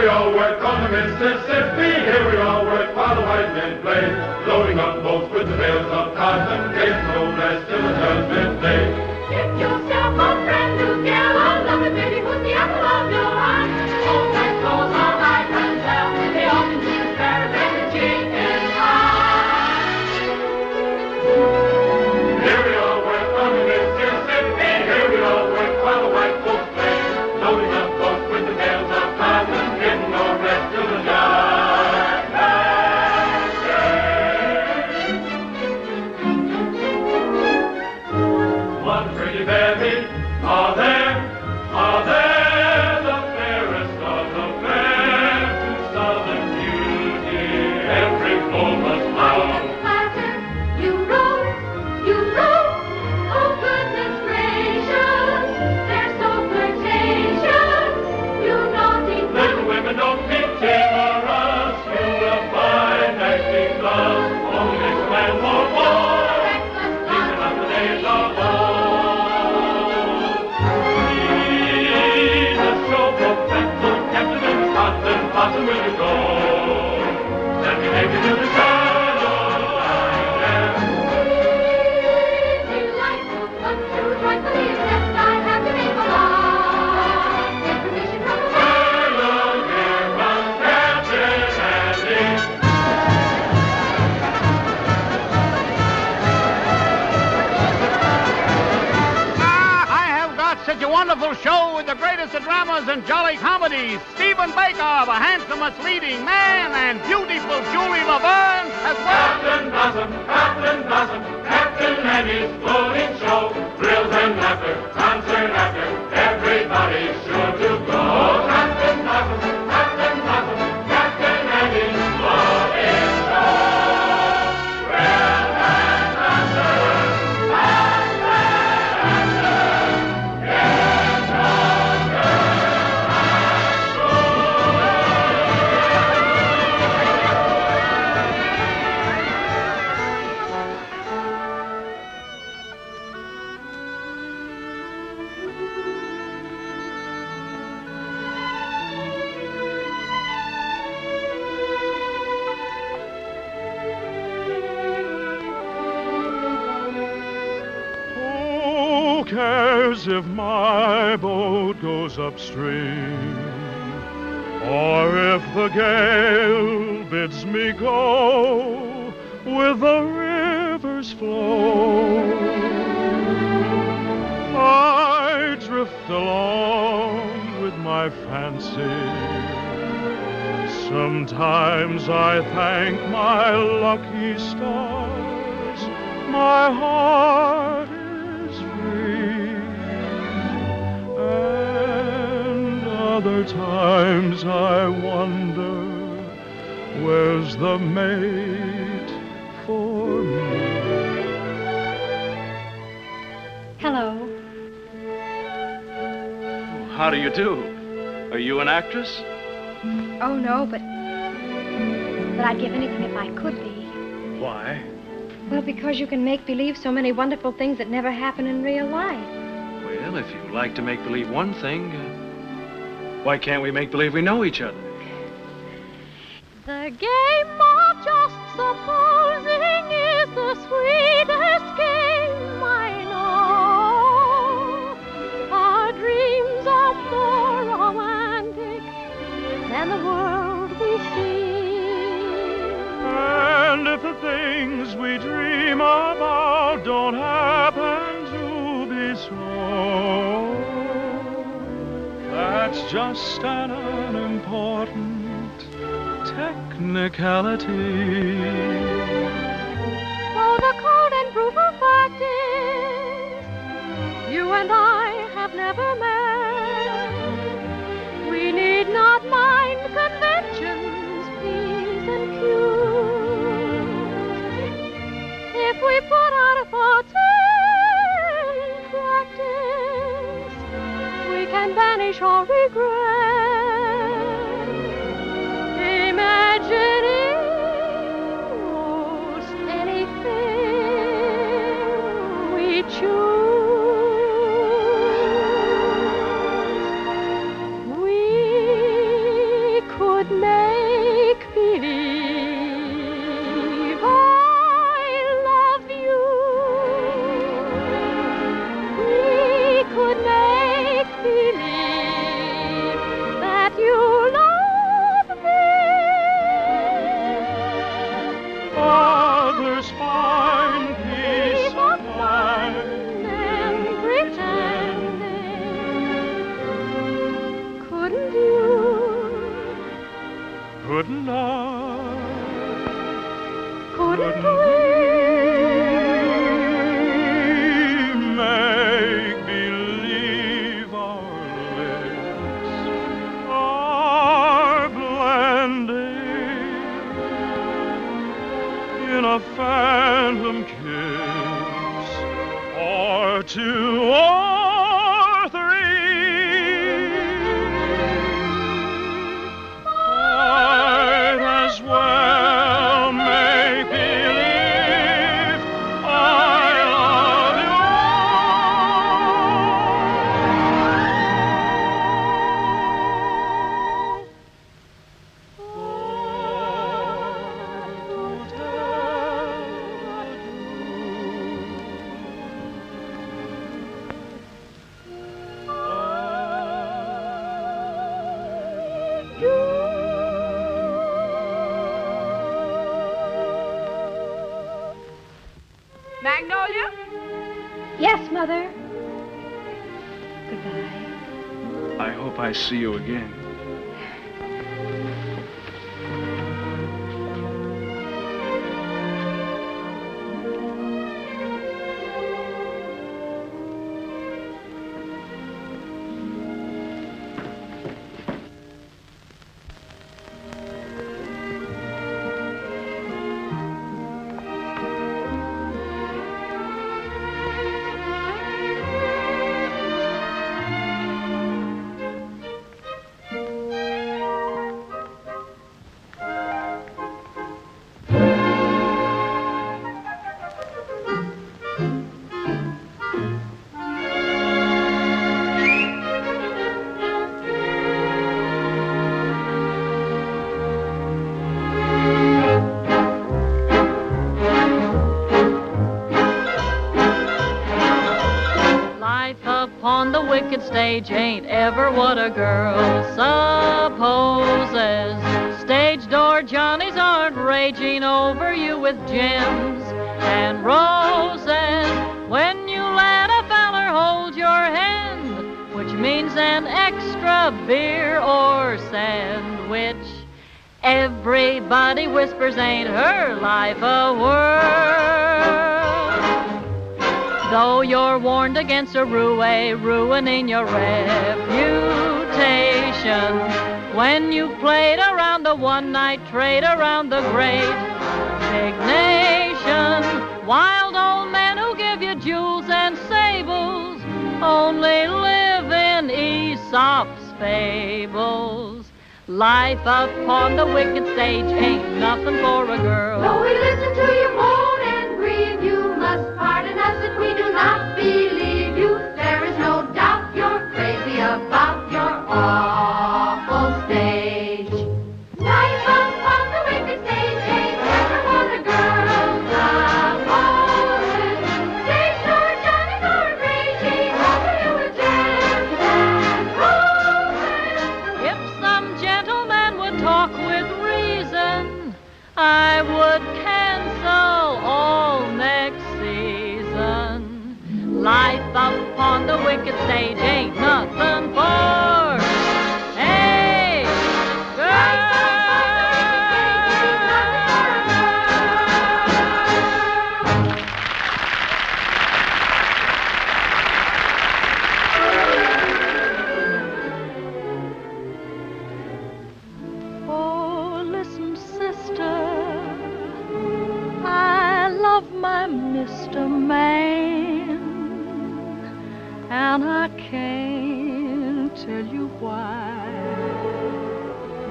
we all work on the Mississippi. Here we all work while the white men play, loading up boats with the bales of cotton, getting no rest till the judgment day. Get yourself a brand new gal, a lovely baby who's the apple of your eye. All that clothes are high and well, they often do the fair and the chicken pie. Here we all work on the Mississippi. Here we all work while the white folks play, loading up boats with the bales of cotton, getting no rest till the judgment day. One pretty baby, are there the fairest of the fair, to southern beauty every foe must bow. You rose, oh goodness gracious, they're so flirtatious, you naughty Little women don't be timorous, you will find acting thus only makes a man more bold. These are not the days of old. Jesus, show professor Captain in Scotland, Blossom, will you go? Let me take you to the shadow line. delightful, but too joyfully accept I have to make a lie. Get permission from the Hello, here comes Captain Andy. I have got such a wonderful show with the greatest of dramas and jolly comedies. Stephen Baker, the handsomest leading man, and beautiful Julie Laverne as well. Captain Blossom, Captain Andy's floating show. Thrills and laughter, concert after, everybody's sure to go. Captain Blossom, Captain Andy's floating show. Thrills and laughter, concert after, get younger and Who cares if my boat goes upstream, or if the gale bids me go with the river's flow? I drift along with my fancy. Sometimes I thank my lucky stars, my heart is free. And other times I wonder, where's the mate for me? Hello. How do you do? Are you an actress? Oh, no, but I'd give anything if I could be. Why? Well, because you can make believe so many wonderful things that never happen in real life. Well, if you like to make believe one thing, why can't we make believe we know each other? The game of just supposing is the sweetest game I know. Our dreams are more romantic than the world we see. And if the things we dream about don't happen to be so, that's just an unimportant technicality. Oh, the cold and brutal fact is, you and I have never met. We need not mind conventions, P's and Q's. If we put our thoughts in practice, we can banish all regret. Imagining most anything we choose, we in a phantom kiss, or two or three, I'd as well make believe I love you. Magnolia? Yes, Mother. Goodbye. I hope I see you again. Upon the wicked stage ain't ever what a girl supposes. Stage door Johnnies aren't raging over you with gems and roses. When you let a feller hold your hand, which means an extra beer or sandwich, everybody whispers, ain't her life a whirl? Though you're warned against a ruining your reputation, when you've played around the one-night trade around the great big nation, wild old men who give you jewels and sables only live in Aesop's fables. Life upon the wicked stage ain't nothing for a girl. Though we listen to you moan and grieve, you must pardon us if we do not believe you. There is no doubt you're crazy about your awful stage. Life upon the wicked stage ain't never what a girl supposes. Stage door Johnnies aren't raging over you with gems and roses. If some gentleman would talk with reason, I would cancel all next season. Life upon the wicked stage ain't nothing for a girl. Oh, listen, sister, I love my Mr. Man, and I can't tell you why.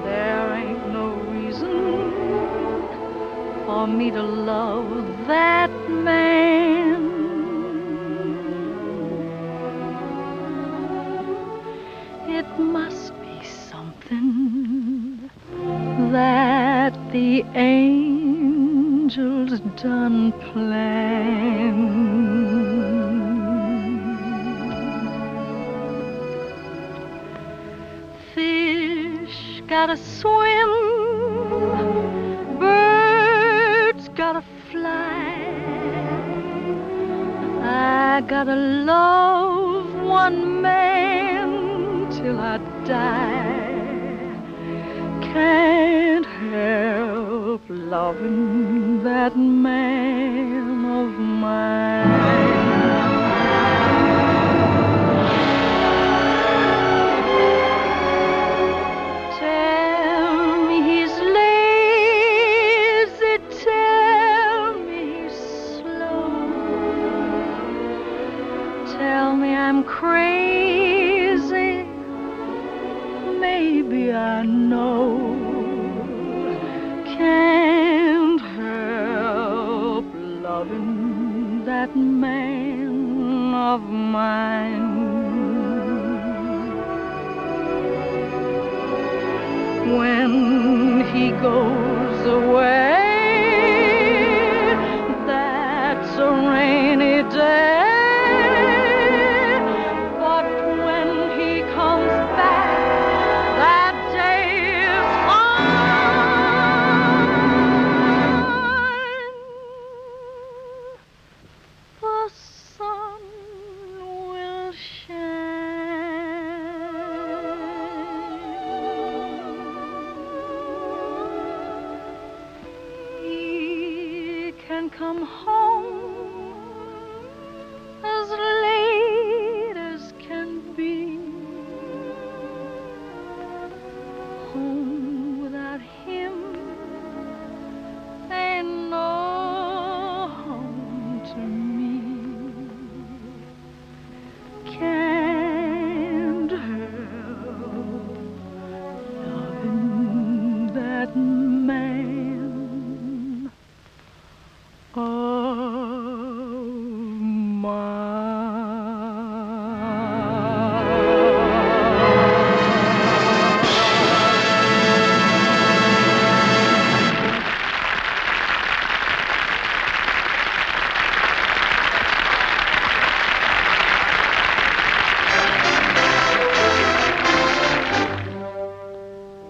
There ain't no reason for me to love that man. It must be something that the angels done planned. Fish gotta swim, birds gotta fly. I gotta love one man till I die. Can't help loving that man of mine. Tell me he's lazy, tell when he goes away, that's a rainy day. But when he comes back, that day is fine. The sun will shine. He can come home as late as can be. Home without him ain't no home to me. Can't help loving that man of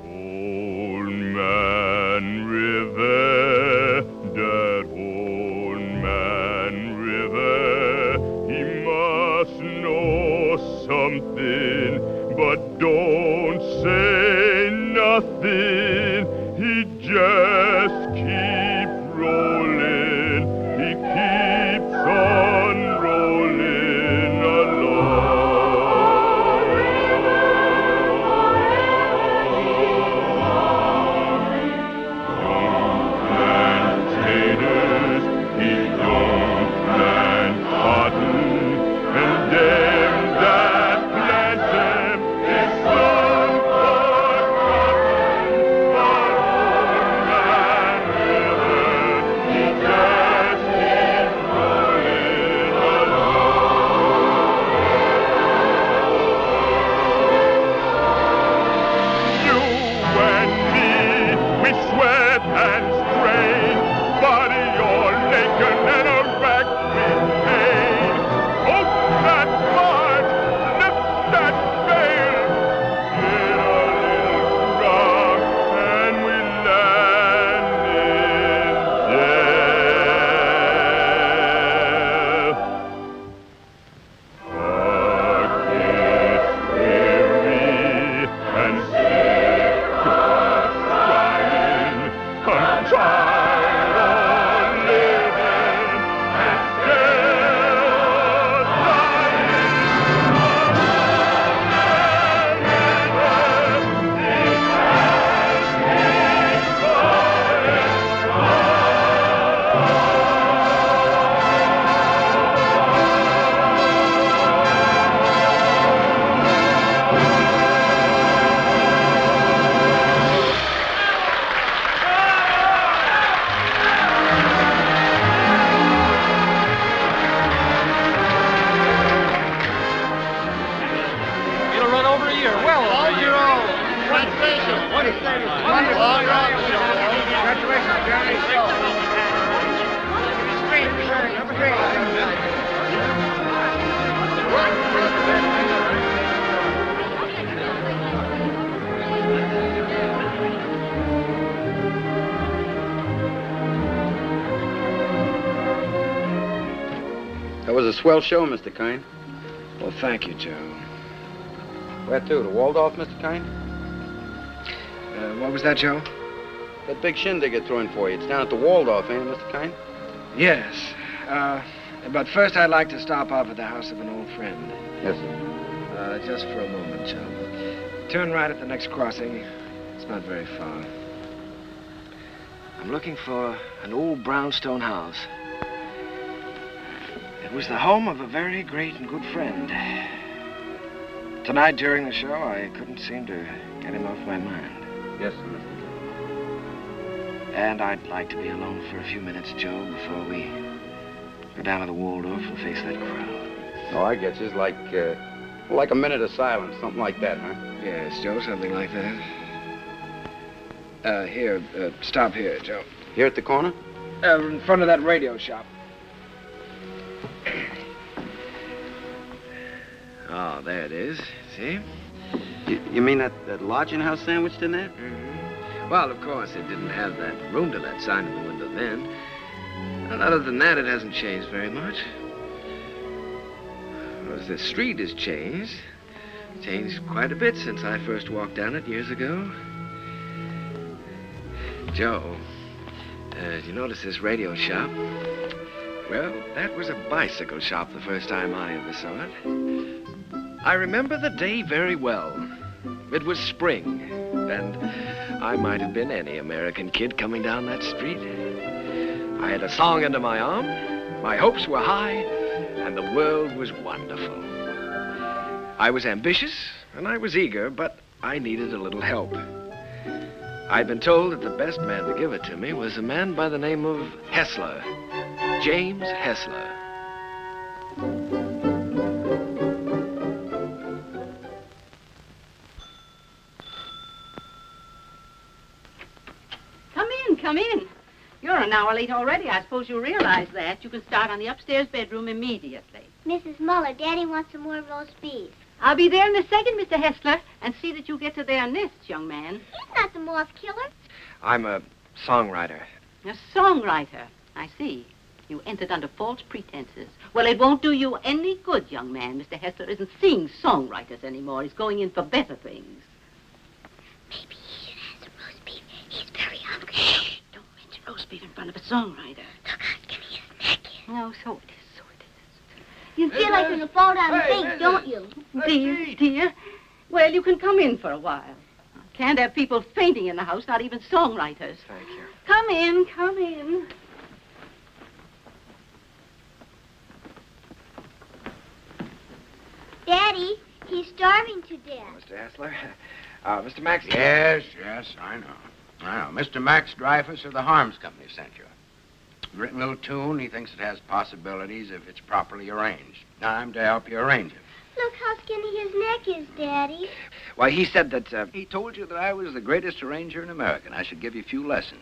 Old Man River, that old man River, he must know something, but don't say nothing. He just keeps rolling, he keeps on rolling along. Plantators, he don't plant cotton, and them that plant them is some for cotton. But old man River, he just keeps rolling along. You and me, we sweat and strain, body all naked and a rack with pain. Open that heart, lift that veil, get a little rock, and we land in jail. Heart gets weary and sick of crying. I'm tired of living and still dying. It'll run over a year. Well, over a year. Congratulations. What is that? Congratulations, Johnny. Number three. That was a swell show, Mr. Kine. Well, thank you, Joe. Where to? The Waldorf, Mr. Kine? What was that, Joe? That big shindig you're throwing for you. It's down at the Waldorf, ain't it, Mr. Kine? Yes. But first I'd like to stop off at the house of an old friend. Yes, sir. Just for a moment, Joe. Turn right at the next crossing. It's not very far. I'm looking for an old brownstone house. It was the home of a very great and good friend. Tonight during the show, I couldn't seem to get him off my mind. Yes, sir, Mr. And I'd like to be alone for a few minutes, Joe, before we go down to the Waldorf and face that crowd. Oh, I get you. It's like a minute of silence, something like that, huh? Yes, Joe, something like that. Here, stop here, Joe. Here at the corner? In front of that radio shop. Oh, there it is. See? You mean that lodging house sandwiched in there? Mm-hmm. Well, of course, it didn't have that room to let sign in the window then. And other than that, it hasn't changed very much. Well, the street has changed. Changed quite a bit since I first walked down it years ago. Joe, did you notice this radio shop? Well, that was a bicycle shop the first time I ever saw it. I remember the day very well. It was spring, and I might have been any American kid coming down that street. I had a song under my arm, my hopes were high, and the world was wonderful. I was ambitious, and I was eager, but I needed a little help. I'd been told that the best man to give it to me was a man by the name of Hessler, James Hessler. Come in. You're an hour late already. I suppose you realize that. You can start on the upstairs bedroom immediately. Mrs. Muller, Daddy wants some more roast beef. I'll be there in a second, Mr. Hessler, and see that you get to their nests, young man. He's not the moth killer. I'm a songwriter. A songwriter. I see. You entered under false pretenses. Well, it won't do you any good, young man. Mr. Hessler isn't seeing songwriters anymore. He's going in for better things. Maybe he should have some roast beef. He's very hungry. Shh! Don't mention roast beef in front of a songwriter. Look how skinny his neck is. No, so it is. You feel like you're going to fall down and faint, don't you? Dear. Well, you can come in for a while. Can't have people fainting in the house, not even songwriters. Thank you. Come in, come in. Daddy, he's starving to death. Mr. Hessler? Mr. Max? Yes, I know. Mr. Max Dreyfus of the Harms Company sent you. Written a little tune. He thinks it has possibilities if it's properly arranged. I'm to help you arrange it. Look how skinny his neck is, Daddy. Why, he said that, He told you that I was the greatest arranger in America, and I should give you a few lessons.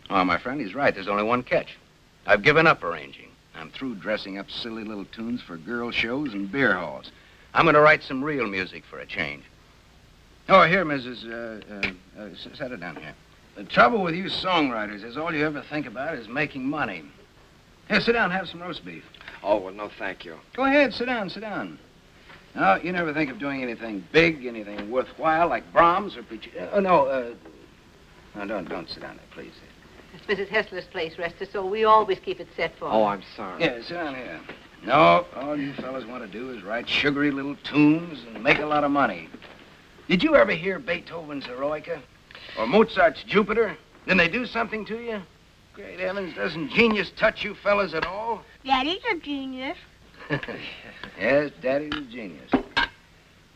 Oh, my friend, he's right. There's only one catch. I've given up arranging. I'm through dressing up silly little tunes for girl shows and beer halls. I'm going to write some real music for a change. Oh, here, Mrs. Set it down here. The trouble with you songwriters is all you ever think about is making money. Here, sit down, have some roast beef. Oh, well, no, thank you. Go ahead, sit down. No, you never think of doing anything big, anything worthwhile, like Brahms or Puccini. No, don't sit down there, please. It's Mrs. Hessler's place, Rester, so we always keep it set for her. Oh, I'm sorry. Yeah, sit down here. No, all you fellas want to do is write sugary little tunes and make a lot of money. Did you ever hear Beethoven's Eroica? Or Mozart's Jupiter? Didn't they do something to you? Great heavens, doesn't genius touch you fellas at all? Daddy's a genius. Yes, Daddy's a genius.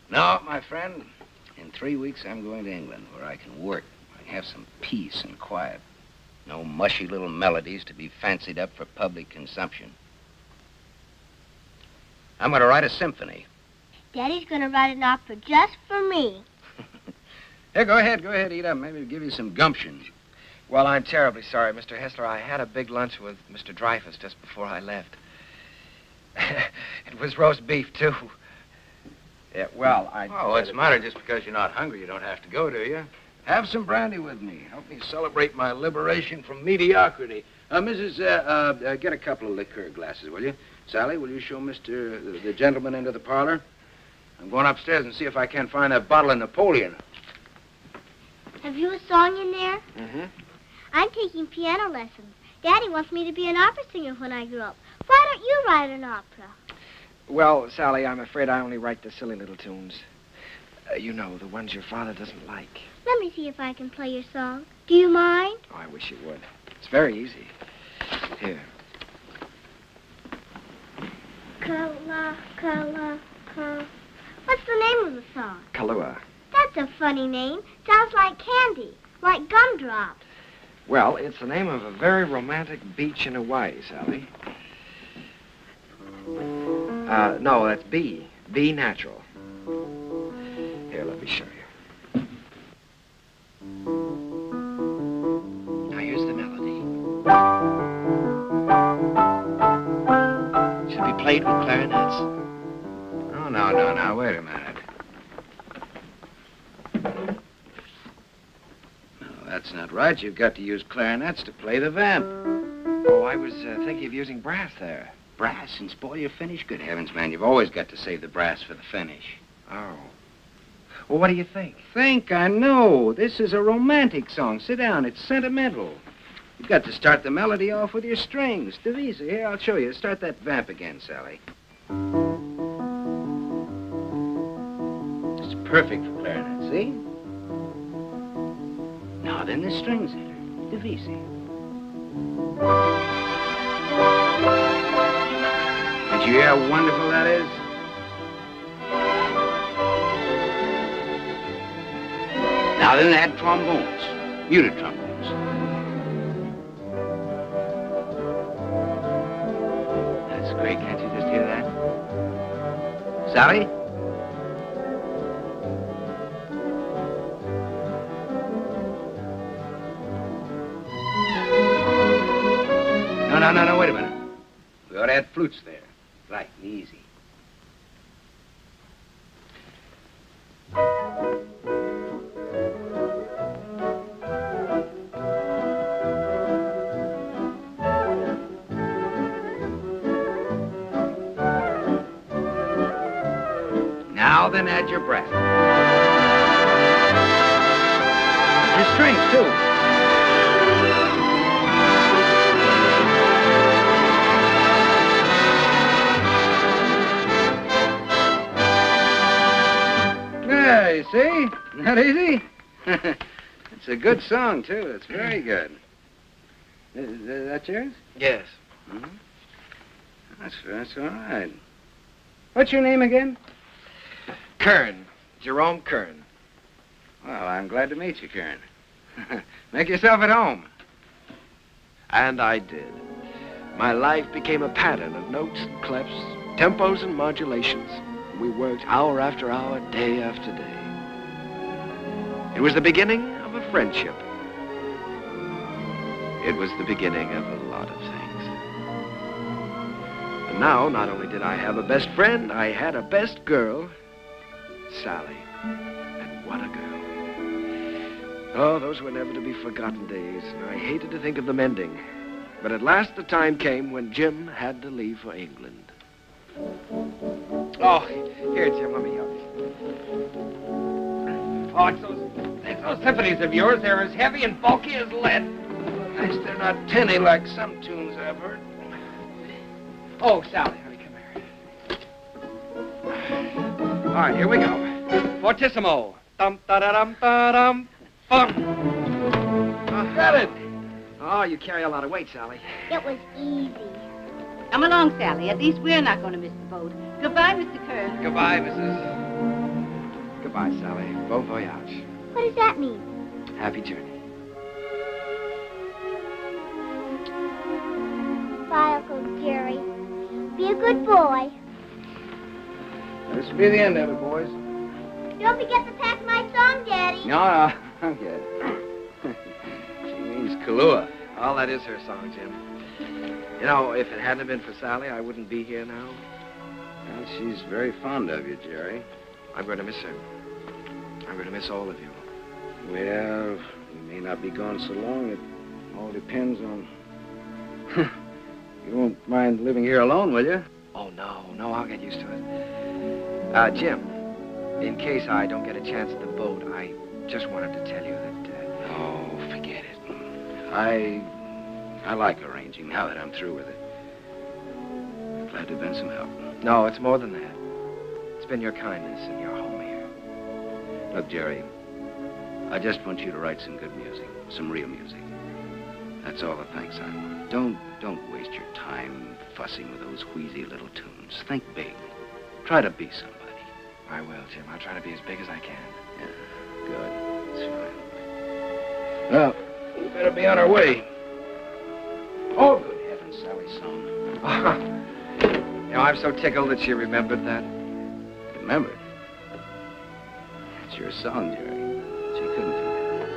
No, my friend, in 3 weeks I'm going to England where I can work. I can have some peace and quiet. No mushy little melodies to be fancied up for public consumption. I'm going to write a symphony. Daddy's going to write an opera just for me. Here, go ahead, eat up. Maybe it'll give you some gumption. Well, I'm terribly sorry, Mr. Hessler. I had a big lunch with Mr. Dreyfus just before I left. It was roast beef, too. Yeah, well, Oh, what's the matter? Just because you're not hungry, you don't have to go, do you? Have some brandy with me. Help me celebrate my liberation from mediocrity. Mrs., get a couple of liqueur glasses, will you? Sally, will you show the gentleman into the parlor? I'm going upstairs and see if I can't find that bottle of Napoleon. Have you a song in there? Mm-hmm. I'm taking piano lessons. Daddy wants me to be an opera singer when I grow up. Why don't you write an opera? Well, Sally, I'm afraid I only write the silly little tunes. You know, the ones your father doesn't like. Let me see if I can play your song. Do you mind? Oh, I wish you would. It's very easy. Here. What's the name of the song? Kahlua. That's a funny name. Sounds like candy, like gumdrops. Well, it's the name of a very romantic beach in Hawaii, Sally. No, that's B. B natural. Here, let me show you. That's not right. You've got to use clarinets to play the vamp. Oh, I was thinking of using brass there. Brass and spoil your finish? Good heavens, man, you've always got to save the brass for the finish. Oh. Well, what do you think? Think? I know. This is a romantic song. Sit down. It's sentimental. You've got to start the melody off with your strings. Devisa, here, I'll show you. Start that vamp again, Sally. It's perfect for clarinet, see? Now then the strings enter. Devisa. Did you hear how wonderful that is? Now then add trombones, muted trombones. That's great, can't you just hear that? Sally? No, wait a minute. We ought to add flutes there. Right, easy. Now then add your brass. Your strings, too. Yeah, you see? Not easy? It's a good song, too. It's very good. Is that yours? Yes. Mm-hmm. That's all right. What's your name again? Kern. Jerome Kern. Well, I'm glad to meet you, Kern. Make yourself at home. And I did. My life became a pattern of notes and clefs, tempos and modulations. We worked hour after hour, day after day. It was the beginning of a friendship. It was the beginning of a lot of things. And now, not only did I have a best friend, I had a best girl, Sally. And what a girl. Oh, those were never to be forgotten days, and I hated to think of them ending. But at last the time came when Jim had to leave for England. Oh, here, Jim, let me help you. Oh, it's those symphonies of yours. They're as heavy and bulky as lead. Nice they're not tinny like some tunes I've heard. Oh, Sally, honey, come here. All right, here we go. Fortissimo. Dum-da-da-dum-da-dum. Bum. Got it. Oh, you carry a lot of weight, Sally. It was easy. Come along, Sally. At least we're not going to miss the boat. Goodbye, Mr. Kern. Goodbye, Mrs. Goodbye, Sally. Bon voyage. What does that mean? Happy journey. Bye, Uncle Jerry. Be a good boy. This will be the end of it, boys. Don't forget to pack my song, Daddy. No, I'm good. She means Kahlua. Oh, that is her song, Jim. You know, if it hadn't been for Sally, I wouldn't be here now. Well, she's very fond of you, Jerry. I'm going to miss her. I'm going to miss all of you. Well, you may not be gone so long. It all depends on... You won't mind living here alone, will you? Oh, no, I'll get used to it. Jim, in case I don't get a chance at the boat, I just wanted to tell you that... Oh, forget it. I like arranging now that I'm through with it. I'm glad to have been some help. No, it's more than that. It's been your kindness and your home here. Look, Jerry, I just want you to write some good music, some real music. That's all the thanks I want. Don't waste your time fussing with those wheezy little tunes. Think big. Try to be somebody. I will, Jim. I'll try to be as big as I can. Yeah, good. That's fine. Well, we better be on our way. Oh, good heavens, Sally's song. You know, I'm so tickled that she remembered that. Remembered? It's your song, Jerry. She couldn't forget it.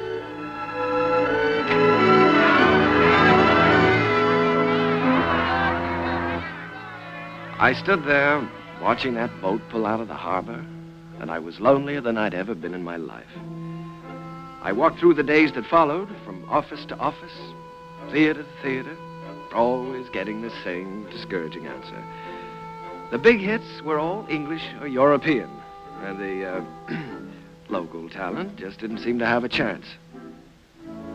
I stood there watching that boat pull out of the harbor, and I was lonelier than I'd ever been in my life. I walked through the days that followed, from office to office, theater to theater, always getting the same discouraging answer. The big hits were all English or European, and the local talent just didn't seem to have a chance.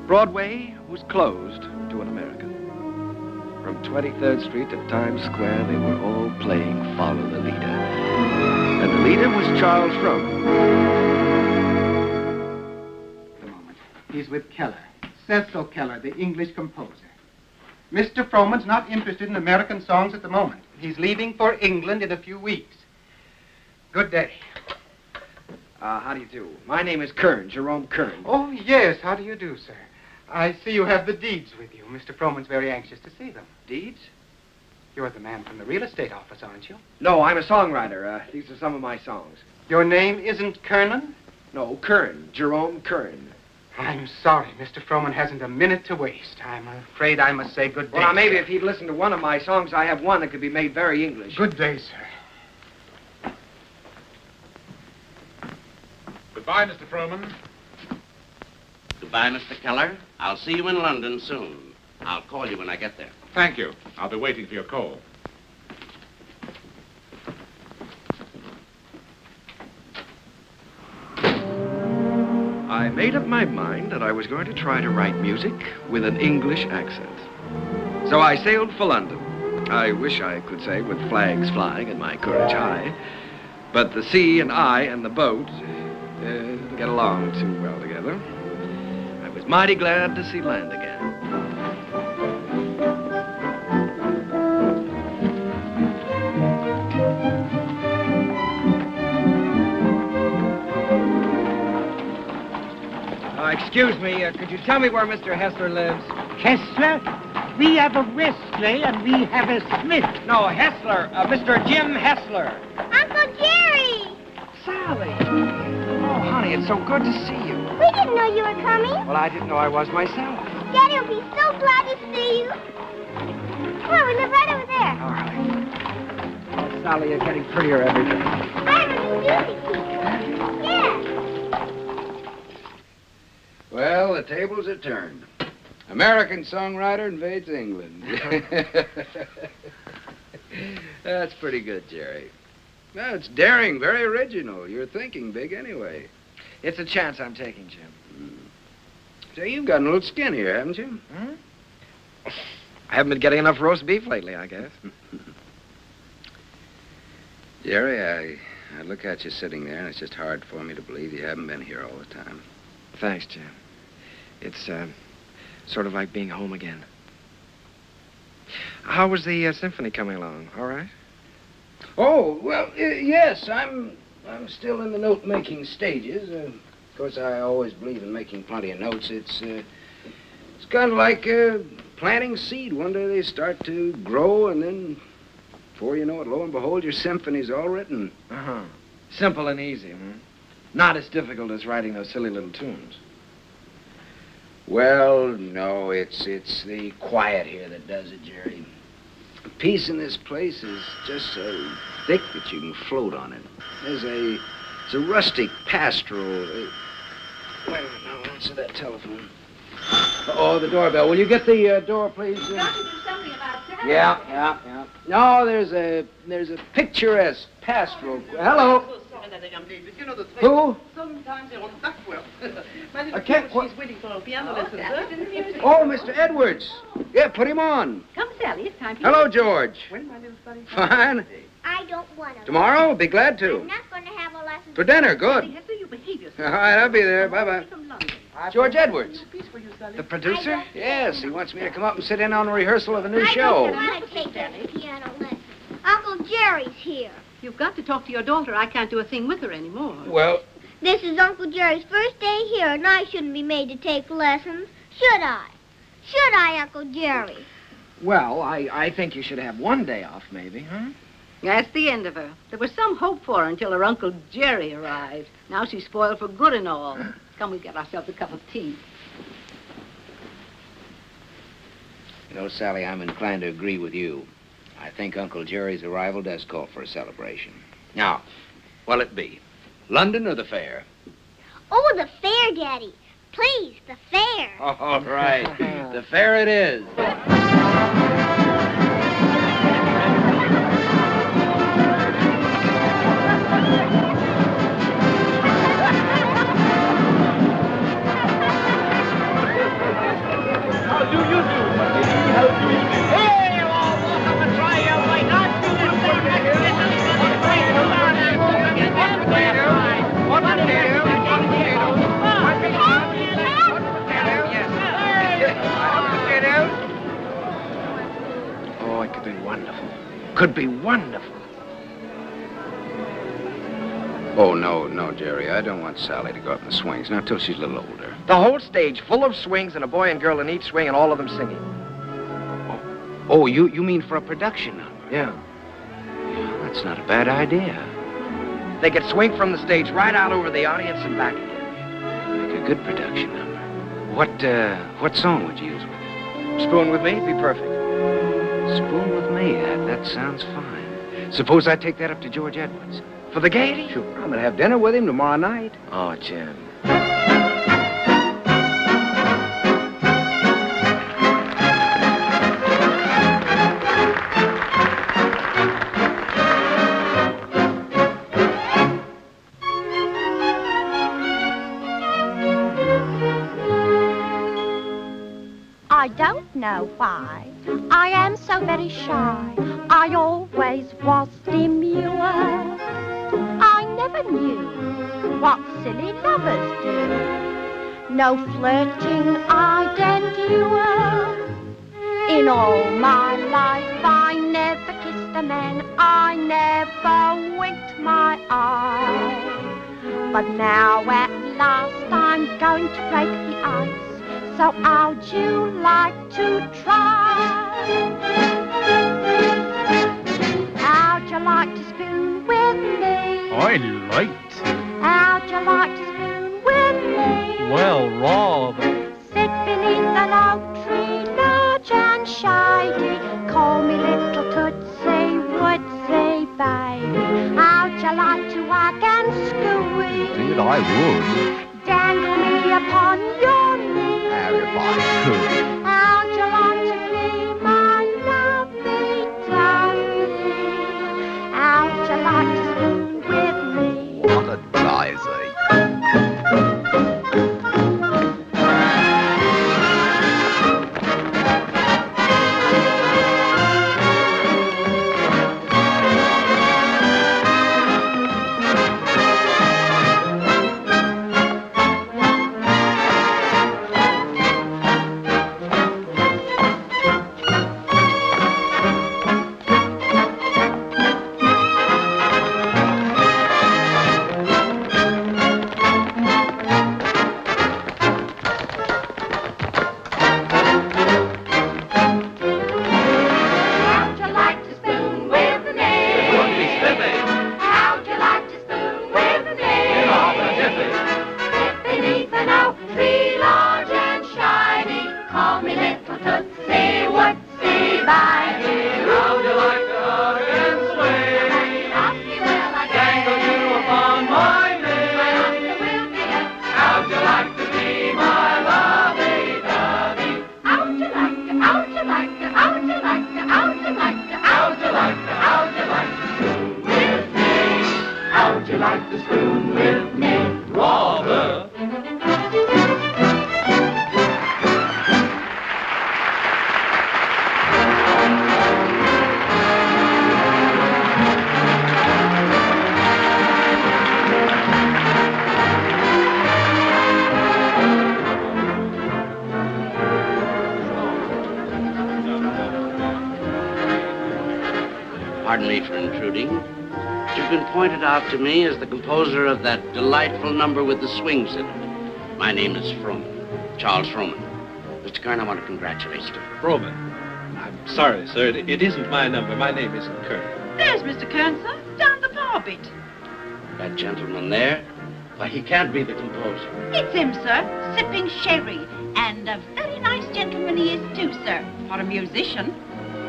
Broadway was closed to an American. From 23rd Street to Times Square, they were all playing Follow the Leader. And the leader was Charles Frohman. He's with Keller, Cecil Keller, the English composer. Mr. Frohman's not interested in American songs at the moment. He's leaving for England in a few weeks. Good day. How do you do? My name is Kern, Jerome Kern. Oh, yes. How do you do, sir? I see you have the deeds with you. Mr. Frohman's very anxious to see them. Deeds? You're the man from the real estate office, aren't you? No, I'm a songwriter. These are some of my songs. Your name isn't Kernan? No, Kern, Jerome Kern. I'm sorry. Mr. Frohman hasn't a minute to waste. I'm afraid I must say good day. Well, now, maybe sir. if he'd listened to one of my songs, I have one that could be made very English. Good day, sir. Goodbye, Mr. Frohman. Goodbye, Mr. Keller. I'll see you in London soon. I'll call you when I get there. Thank you. I'll be waiting for your call. I made up my mind that I was going to try to write music with an English accent. So I sailed for London. I wish I could say with flags flying and my courage high. But the sea and I and the boat didn't get along too well together. I was mighty glad to see land again. Excuse me, could you tell me where Mr. Hessler lives? Hessler? We have a Wesley and we have a Smith. No, Hessler. Mr. Jim Hessler. Uncle Jerry! Sally. Oh, honey, it's so good to see you. We didn't know you were coming. Well, I didn't know I was myself. Daddy will be so glad to see you. Come on, we live right over there. All right. Oh, Sally, you're getting prettier every day. I have a music teacher. Yes. Well, the tables are turned. American songwriter invades England. That's pretty good, Jerry. No, it's daring, very original. You're thinking big anyway. It's a chance I'm taking, Jim. Say, you've got a little skin here, haven't you? Hmm? I haven't been getting enough roast beef lately, I guess. Jerry, I look at you sitting there, and it's just hard for me to believe you haven't been here all the time. Thanks, Jim. It's sort of like being home again. How was the symphony coming along? All right? Oh, well, yes, I'm still in the note-making stages. Of course, I always believe in making plenty of notes. It's kind of like planting seed. One day they start to grow, and then, before you know it, lo and behold, your symphony's all written. Uh-huh. Simple and easy, hmm? Not as difficult as writing those silly little tunes. Well, no, it's the quiet here that does it, Jerry. The peace in this place is just so thick that you can float on it. It's a rustic pastoral. Wait a minute, now, answer that telephone. Oh, the doorbell. Will you get the door, please? You've got to do something about that. Yeah. No, there's a picturesque pastoral. Hello. Who? Sometimes they won't duck well. I can't. She's waiting for a piano lesson, sir. Oh, Mr. Edwards. Yeah, put him on. Come, Sally, it's time for Hello, you. George. When, my little buddy? Fine. I don't want to. Tomorrow? Be glad to. I'm not going to have a lesson. For dinner, good. Hester, you behave yourself. All right, I'll be there. Bye-bye. George Edwards. The producer? Yes, he wants me to come up and sit in on a rehearsal of a new I show. don't want to take this piano lesson. Uncle Jerry's here. You've got to talk to your daughter. I can't do a thing with her anymore. Well, this is Uncle Jerry's first day here, and I shouldn't be made to take lessons, should I? Should I, Uncle Jerry? Well, I think you should have one day off, maybe, huh? That's the end of her. There was some hope for her until her Uncle Jerry arrived. Now she's spoiled for good and all. Come, we get ourselves a cup of tea. you know, Sally, I'm inclined to agree with you. I think Uncle Jerry's arrival does call for a celebration. Now, what'll it be? London or the fair? Oh, the fair, Daddy. Please, the fair. All right. The fair it is. How do you do, my lady? How do you do? Hey, you all welcome to try your light. Not see this thing back here. Oh, it could be wonderful. Could be wonderful. Oh, no, Jerry. I don't want Sally to go up in the swings, not till she's a little older. The whole stage full of swings and a boy and girl in each swing and all of them singing. Oh, you mean for a production number? Yeah. Yeah, that's not a bad idea. They could swing from the stage right out over the audience and back again. Make a good production number. What song would you use with it? Spoon with Me, be perfect. Spoon with Me, that sounds fine. Suppose I take that up to George Edwards. For the Gaiety? Sure, I'm gonna have dinner with him tomorrow night. Oh, Jim. I don't know why I am so very shy. I always was demure. I never knew what silly lovers do. No flirting I'd endure. In all my life I never kissed a man. I never winked my eye. But now at last I'm going to break the ice. So how'd you like to try? How'd you like to spoon with me? I liked. How'd you like to spoon with me? Well, rather. Sit beneath an oak tree, large and shady. Call me little Tootsie, Woodsy baby. How'd you like to wag and squeeze? Indeed, I would. Dangle me upon your knee. If I could. How'd you like to be my lovely darling? How'd you like to spoon with me? What a daisy. Pardon me for intruding. You've been pointed out to me as the composer of that delightful number with the swings in it. My name is Froman, Charles Froman. Mr. Kern, I want to congratulate you. Froman. I'm sorry, sir. It isn't my number. My name isn't Kern. There's Mr. Kern, sir, down the bar bit. That gentleman there? Why, he can't be the composer. It's him, sir, sipping sherry. And a very nice gentleman he is, too, sir, for a musician.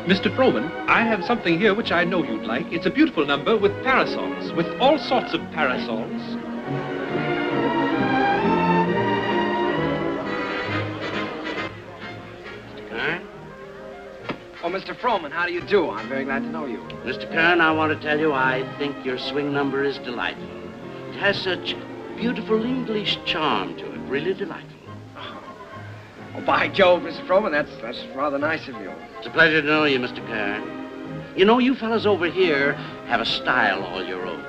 Mr. Froman, I have something here which I know you'd like. It's a beautiful number with parasols, with all sorts of parasols. Mr. Froman, how do you do? I'm very glad to know you. Mr. Kern, I want to tell you I think your swing number is delightful. It has such beautiful English charm to it, really delightful. Oh, by Jove, Mr. Froman, that's rather nice of you. It's a pleasure to know you, Mr. Kern. You know, you fellas over here have a style all your own,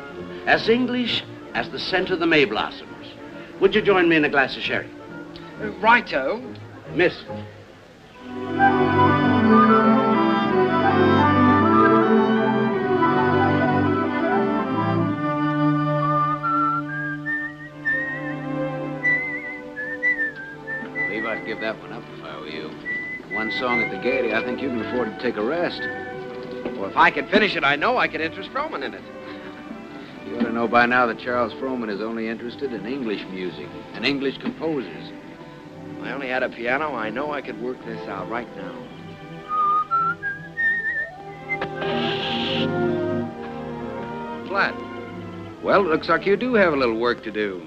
as English as the scent of the May blossoms. Would you join me in a glass of sherry? Righto. Miss. I'd give that one up if I were you. One song at the Gaiety, I think you can afford to take a rest. Well, if I could finish it, I know I could interest Froman in it. You ought to know by now that Charles Froman is only interested in English music and English composers. If I only had a piano, I know I could work this out right now. Flat. Well, it looks like you do have a little work to do.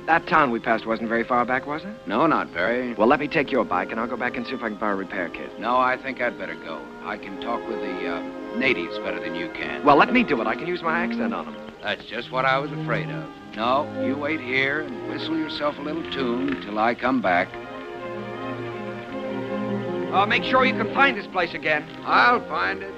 That town we passed wasn't very far back, was it? No, not very. Well, let me take your bike, and I'll go back and see if I can borrow a repair kit. No, I think I'd better go. I can talk with the natives better than you can. Well, let me do it. I can use my accent on them. That's just what I was afraid of. No, you wait here and whistle yourself a little tune till I come back. Make sure you can find this place again. I'll find it.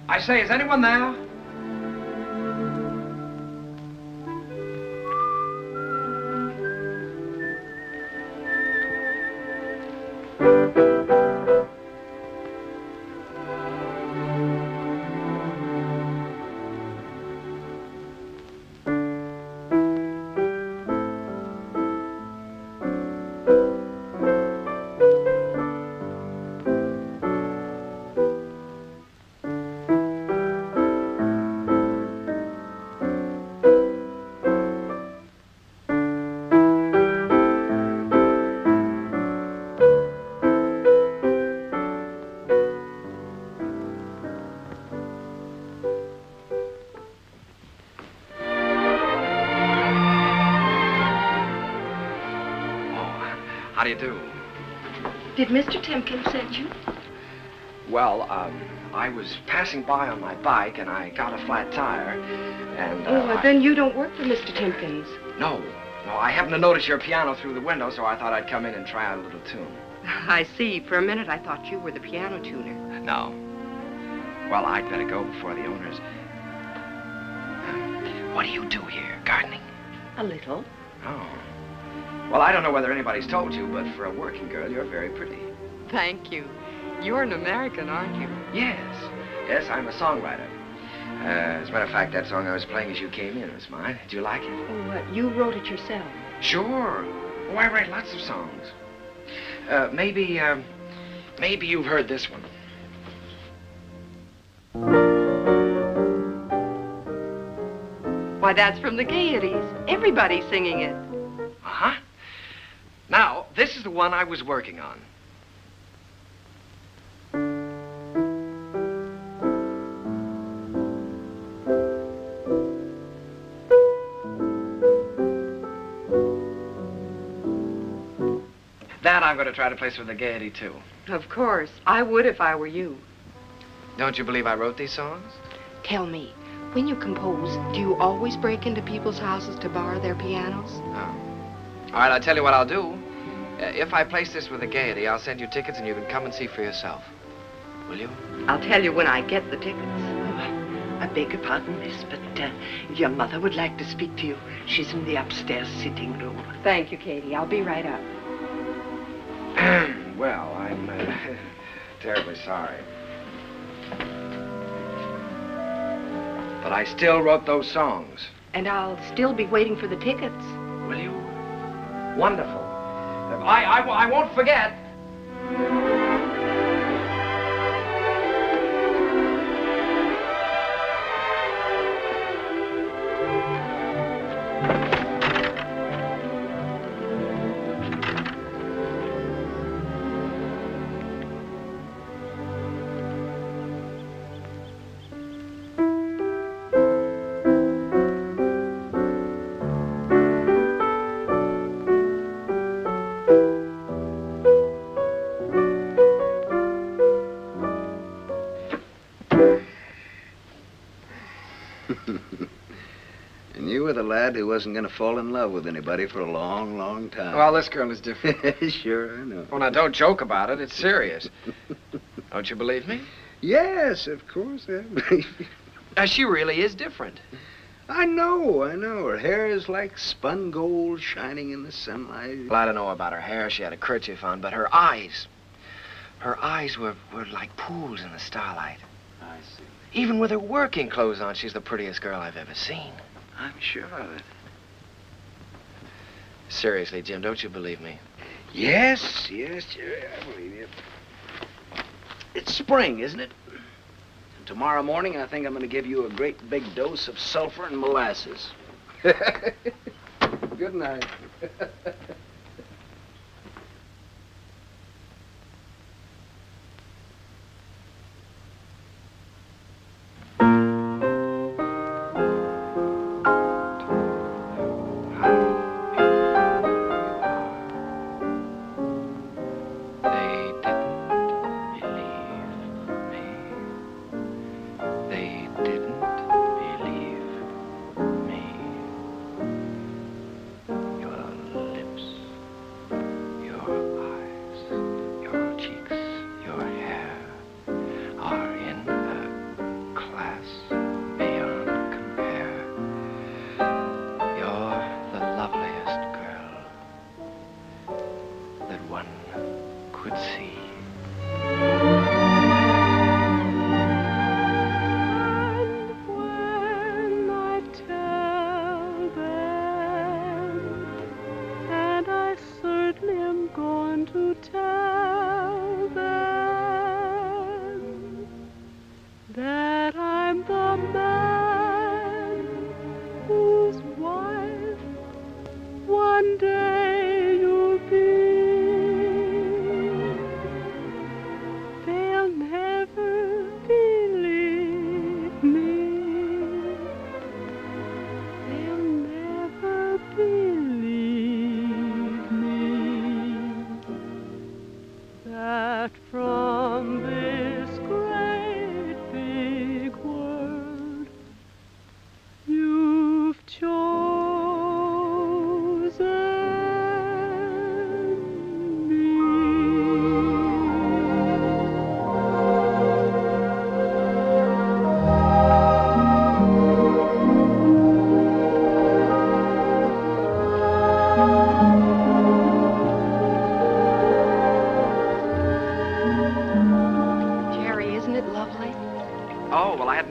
I say, is anyone there? How do you do? Did Mr. Timkins send you? Well, I was passing by on my bike, and I got a flat tire, and... Then you don't work for Mr. Timkins. No, I happened to notice your piano through the window, so I thought I'd come in and try out a little tune. I see. For a minute, I thought you were the piano tuner. No. Well, I'd better go before the owners... What do you do here? Gardening? A little. Oh. Well, I don't know whether anybody's told you, but for a working girl, you're very pretty. Thank you. You're an American, aren't you? Yes, I'm a songwriter. As a matter of fact, that song I was playing as you came in was mine. Did you like it? Oh, you wrote it yourself? Sure. Oh, I write lots of songs. Maybe you've heard this one. Why, that's from the Gaieties. Everybody's singing it. Uh-huh. Now, this is the one I was working on. That I'm going to try to place with the Gaiety, too. Of course. I would if I were you. Don't you believe I wrote these songs? Tell me, when you compose, do you always break into people's houses to borrow their pianos? Oh. All right, I'll tell you what I'll do. If I place this with the Gaiety, I'll send you tickets and you can come and see for yourself. Will you? I'll tell you when I get the tickets. I beg your pardon, miss, but your mother would like to speak to you. She's in the upstairs sitting room. Thank you, Katie. I'll be right up. Well, I'm terribly sorry. But I still wrote those songs. And I'll still be waiting for the tickets. Will you? Wonderful. I won't forget. lad who wasn't going to fall in love with anybody for a long, long time. Well, this girl is different. Sure, I know. Well, now, don't joke about it. It's serious. Don't you believe me? Yes, of course I believe you. She really is different. I know. Her hair is like spun gold shining in the sunlight. Well, I don't know about her hair. She had a kerchief on, but her eyes were like pools in the starlight. I see. Even with her working clothes on, she's the prettiest girl I've ever seen. I'm sure of it. Seriously, Jim, don't you believe me? Yes, Jerry, I believe you. It's spring, isn't it? And tomorrow morning, I think I'm going to give you a great big dose of sulfur and molasses. Good night.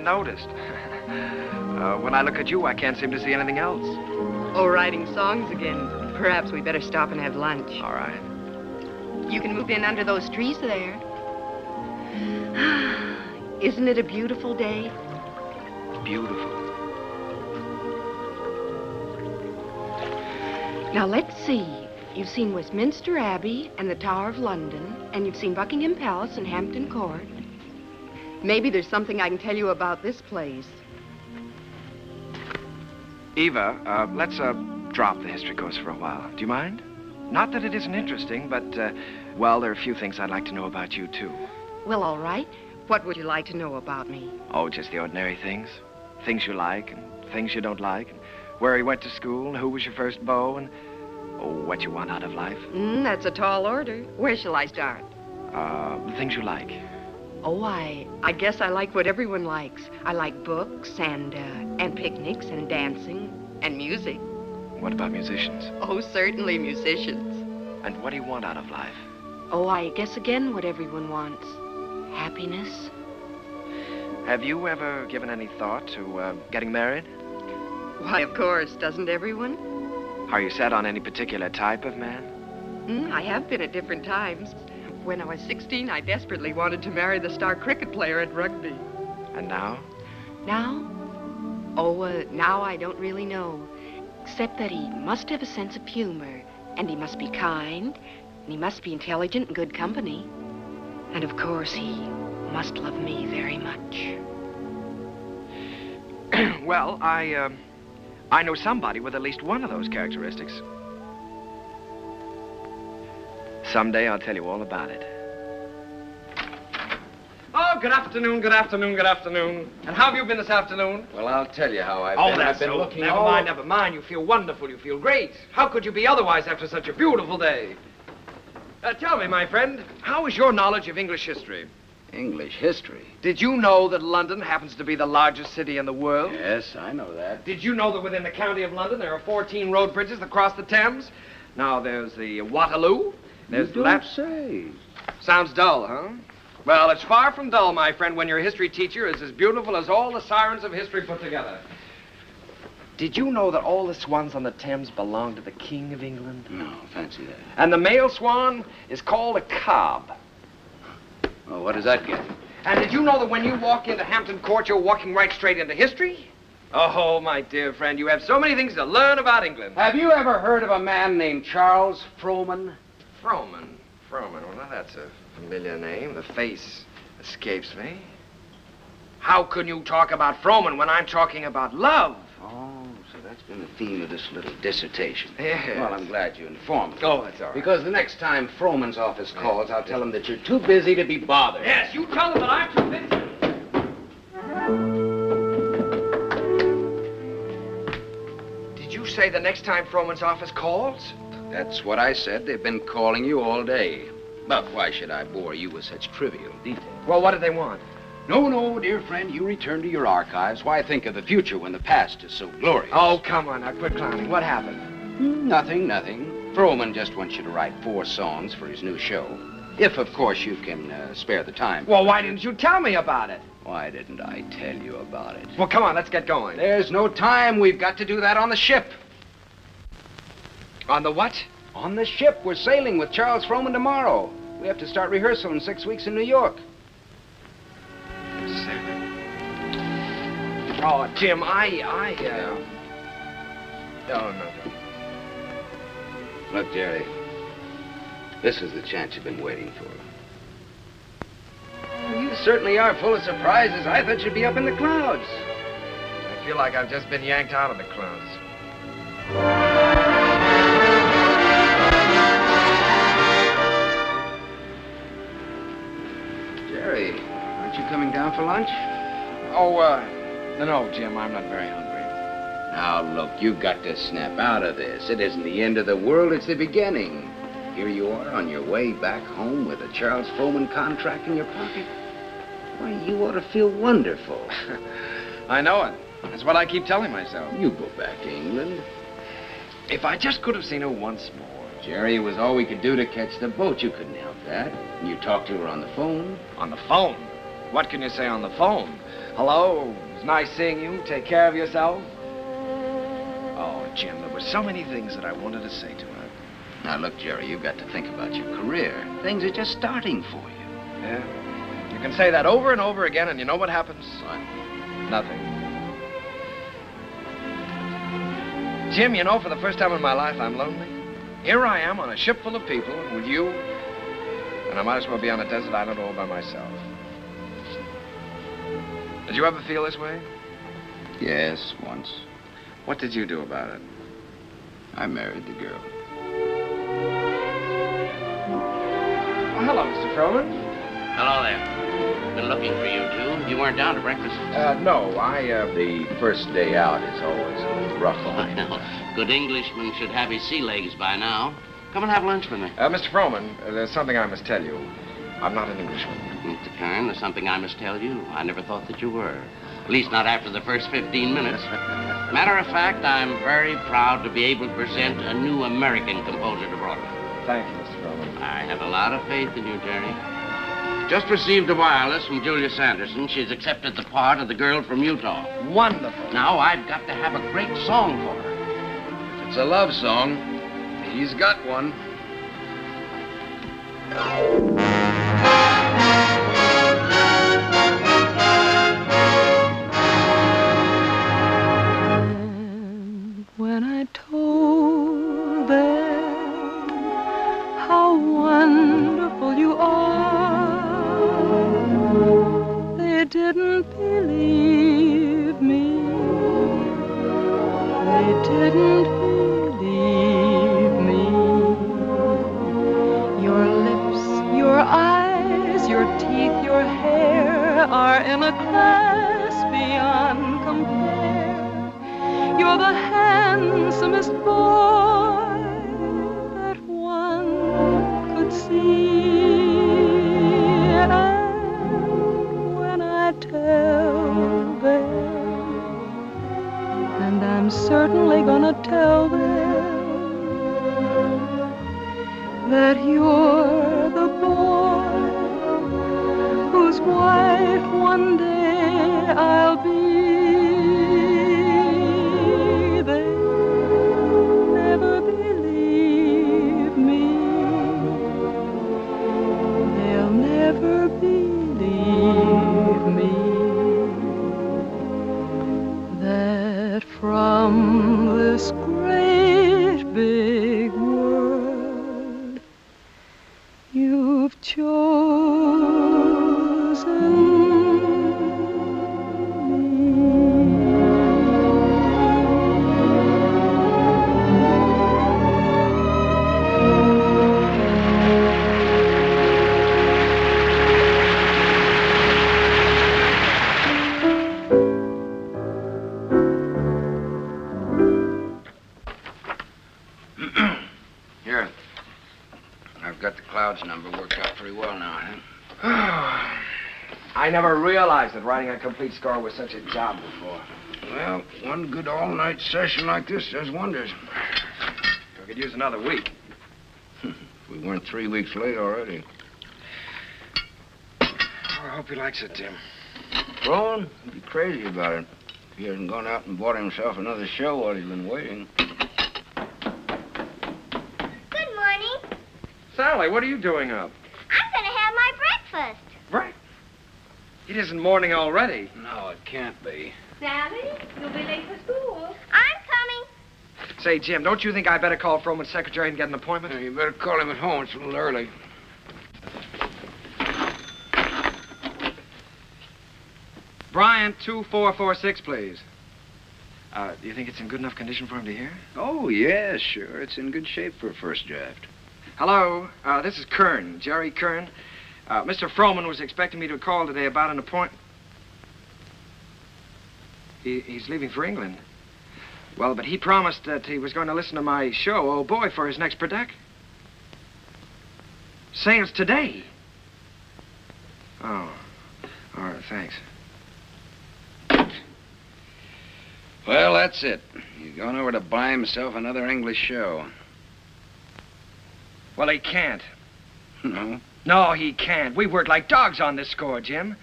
Noticed. When I look at you, I can't seem to see anything else. Oh, writing songs again. Perhaps we better stop and have lunch. All right. You can move in under those trees there. Isn't it a beautiful day? Beautiful. Now, let's see. You've seen Westminster Abbey and the Tower of London, and you've seen Buckingham Palace and Hampton Court. Maybe there's something I can tell you about this place. Eva, let's drop the history course for a while. Do you mind? Not that it isn't interesting, but, well, there are a few things I'd like to know about you, too. Well, all right. What would you like to know about me? Oh, just the ordinary things. Things you like and things you don't like. And where you went to school, and who was your first beau, and what you want out of life. That's a tall order. Where shall I start? The things you like. Oh, I guess I like what everyone likes. I like books and picnics and dancing and music. What about musicians? Oh, certainly musicians. And what do you want out of life? Oh, I guess again what everyone wants. Happiness. Have you ever given any thought to getting married? Why, of course. Doesn't everyone? Are you set on any particular type of man? I have been at different times. When I was 16, I desperately wanted to marry the star cricket player at rugby. And now? Now? Oh, now I don't really know. Except that he must have a sense of humor, and he must be kind, and he must be intelligent and good company. And of course, he must love me very much. Well, I know somebody with at least one of those characteristics. Someday I'll tell you all about it. Oh, good afternoon, good afternoon, good afternoon. And how have you been this afternoon? Well, I'll tell you how I've Oh, been. that's I've been so. looking Never all mind, never mind. You feel wonderful. You feel great. How could you be otherwise after such a beautiful day? Tell me, my friend, how is your knowledge of English history? English history? Did you know that London happens to be the largest city in the world? Yes, I know that. Did you know that within the county of London there are 14 road bridges that cross the Thames? Now, there's the Waterloo. There's You the don't say. Sounds dull, huh? Well, it's far from dull, my friend, when your history teacher is as beautiful as all the sirens of history put together. Did you know that all the swans on the Thames belong to the King of England? No, fancy that. And the male swan is called a cob. Well, what does that get? And did you know that when you walk into Hampton Court, you're walking right straight into history? Oh, my dear friend, you have so many things to learn about England. Have you ever heard of a man named Charles Frohman? Frohman. Well, now that's a familiar name. The face escapes me. How can you talk about Frohman when I'm talking about love? Oh, so that's been the theme of this little dissertation. Yes. Well, I'm glad you informed me. Oh, that's all right. Because the next time Frohman's office calls, I'll tell him that you're too busy to be bothered. Yes, you tell them that I'm too busy. Did you say the next time Frohman's office calls? That's what I said. They've been calling you all day. But why should I bore you with such trivial details? Well, what do they want? No, dear friend, you return to your archives. Why think of the future when the past is so glorious? Oh, come on, now quit clowning. What happened? Nothing. Frohman just wants you to write 4 songs for his new show. If, of course, you can spare the time. Well, why didn't you tell me about it? Why didn't I tell you about it? Well, come on, let's get going. There's no time. We've got to do that on the ship. On the what? On the ship. We're sailing with Charles Frohman tomorrow. We have to start rehearsal in 6 weeks in New York. Oh, Jim, Oh, nothing. Look, Jerry, this is the chance you've been waiting for. Well, you certainly are full of surprises. I thought you'd be up in the clouds. I feel like I've just been yanked out of the clouds. Jerry, aren't you coming down for lunch? Oh, no, Jim, I'm not very hungry. Now, look, you've got to snap out of this. It isn't the end of the world, it's the beginning. Here you are on your way back home with a Charles Frohman contract in your pocket. Why, you ought to feel wonderful. I know it. That's what I keep telling myself. You go back to England. If I just could have seen her once more. Jerry, it was all we could do to catch the boat. You couldn't help that. You talked to her on the phone. On the phone? What can you say on the phone? Hello, it's nice seeing you. Take care of yourself. Oh, Jim, there were so many things that I wanted to say to her. Now, look, Jerry, you've got to think about your career. Things are just starting for you. Yeah? You can say that over and over again, and you know what happens? What? Nothing. Jim, you know, for the first time in my life, I'm lonely. Here I am on a ship full of people with you, and I might as well be on a desert island all by myself. Did you ever feel this way? Yes, once. What did you do about it? I married the girl. Oh, hello, Mr. Frohman. Hello there. Been looking for you two. You weren't down to breakfast? No, the first day out is always a little rough on me. I know. Good Englishman should have his sea legs by now. Come and have lunch with me. Mr. Frohman, there's something I must tell you. I'm not an Englishman. Mr. Kern, there's something I must tell you. I never thought that you were. At least not after the first 15 minutes. Matter of fact, I'm very proud to be able to present a new American composer to Broadway. Thank you, Mr. Frohman. I have a lot of faith in you, Jerry. Just received a wireless from Julia Sanderson. She's accepted the part of the girl from Utah. Wonderful. Now I've got to have a great song for her. If it's a love song, he's got one. When I told them how wonderful you are, they didn't believe me. They didn't believe me. Your lips, your eyes, your teeth, your hair, that you're the boy whose wife one day I'll be. They'll never believe me. They'll never believe me that from this great big world you've chosen Here. I've got the Clouds number worked out pretty well now, huh? I never realized that writing a complete score was such a job before. Well, one good all-night session like this does wonders. We could use another week. We weren't 3 weeks late already. Oh, I hope he likes it, Tim. Rowan, he'd be crazy about it. If he hasn't gone out and bought himself another show while he's been waiting. Good morning. Sally, what are you doing up? I'm going to have my breakfast. Right. It isn't morning already. No, it can't be. Sally, you'll be late for school. I'm coming. Say, Jim, don't you think I better call Froman's secretary and get an appointment? You better call him at home. It's a little early. Bryant, 2446, please. Do you think it's in good enough condition for him to hear? Oh, yeah, sure. It's in good shape for a first draft. Hello, this is Kern, Jerry Kern. Mr. Froman was expecting me to call today about an appointment. He's leaving for England. Well, but he promised that he was going to listen to my show, Oh Boy, for his next production. Sales today. Oh, all right, thanks. Well, that's it. He's gone over to buy himself another English show. Well, he can't. No? No, he can't. We worked like dogs on this score, Jim.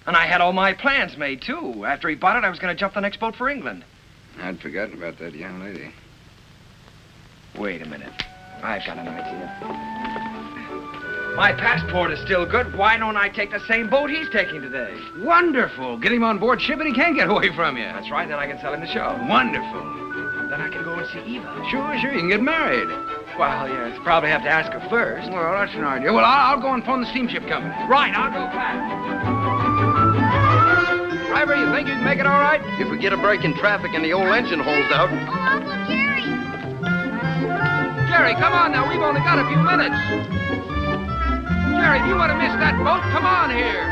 And I had all my plans made, too. After he bought it, I was going to jump the next boat for England. I'd forgotten about that young lady. Wait a minute. I've got an idea. My passport is still good. Why don't I take the same boat he's taking today? Wonderful. Get him on board ship and he can't get away from you. That's right. Then I can sell him the show. Wonderful. Then I can go and see Eva. Sure. You can get married. Well, yes. Probably have to ask her first. Well, that's an idea. Well, I'll go and phone the steamship company. Right. I'll go back. Driver, you think you can make it all right? If we get a break in traffic and the old engine holds out. Oh, Uncle Jerry. Jerry, come on now. We've only got a few minutes. Jerry, if you want to miss that boat, come on here.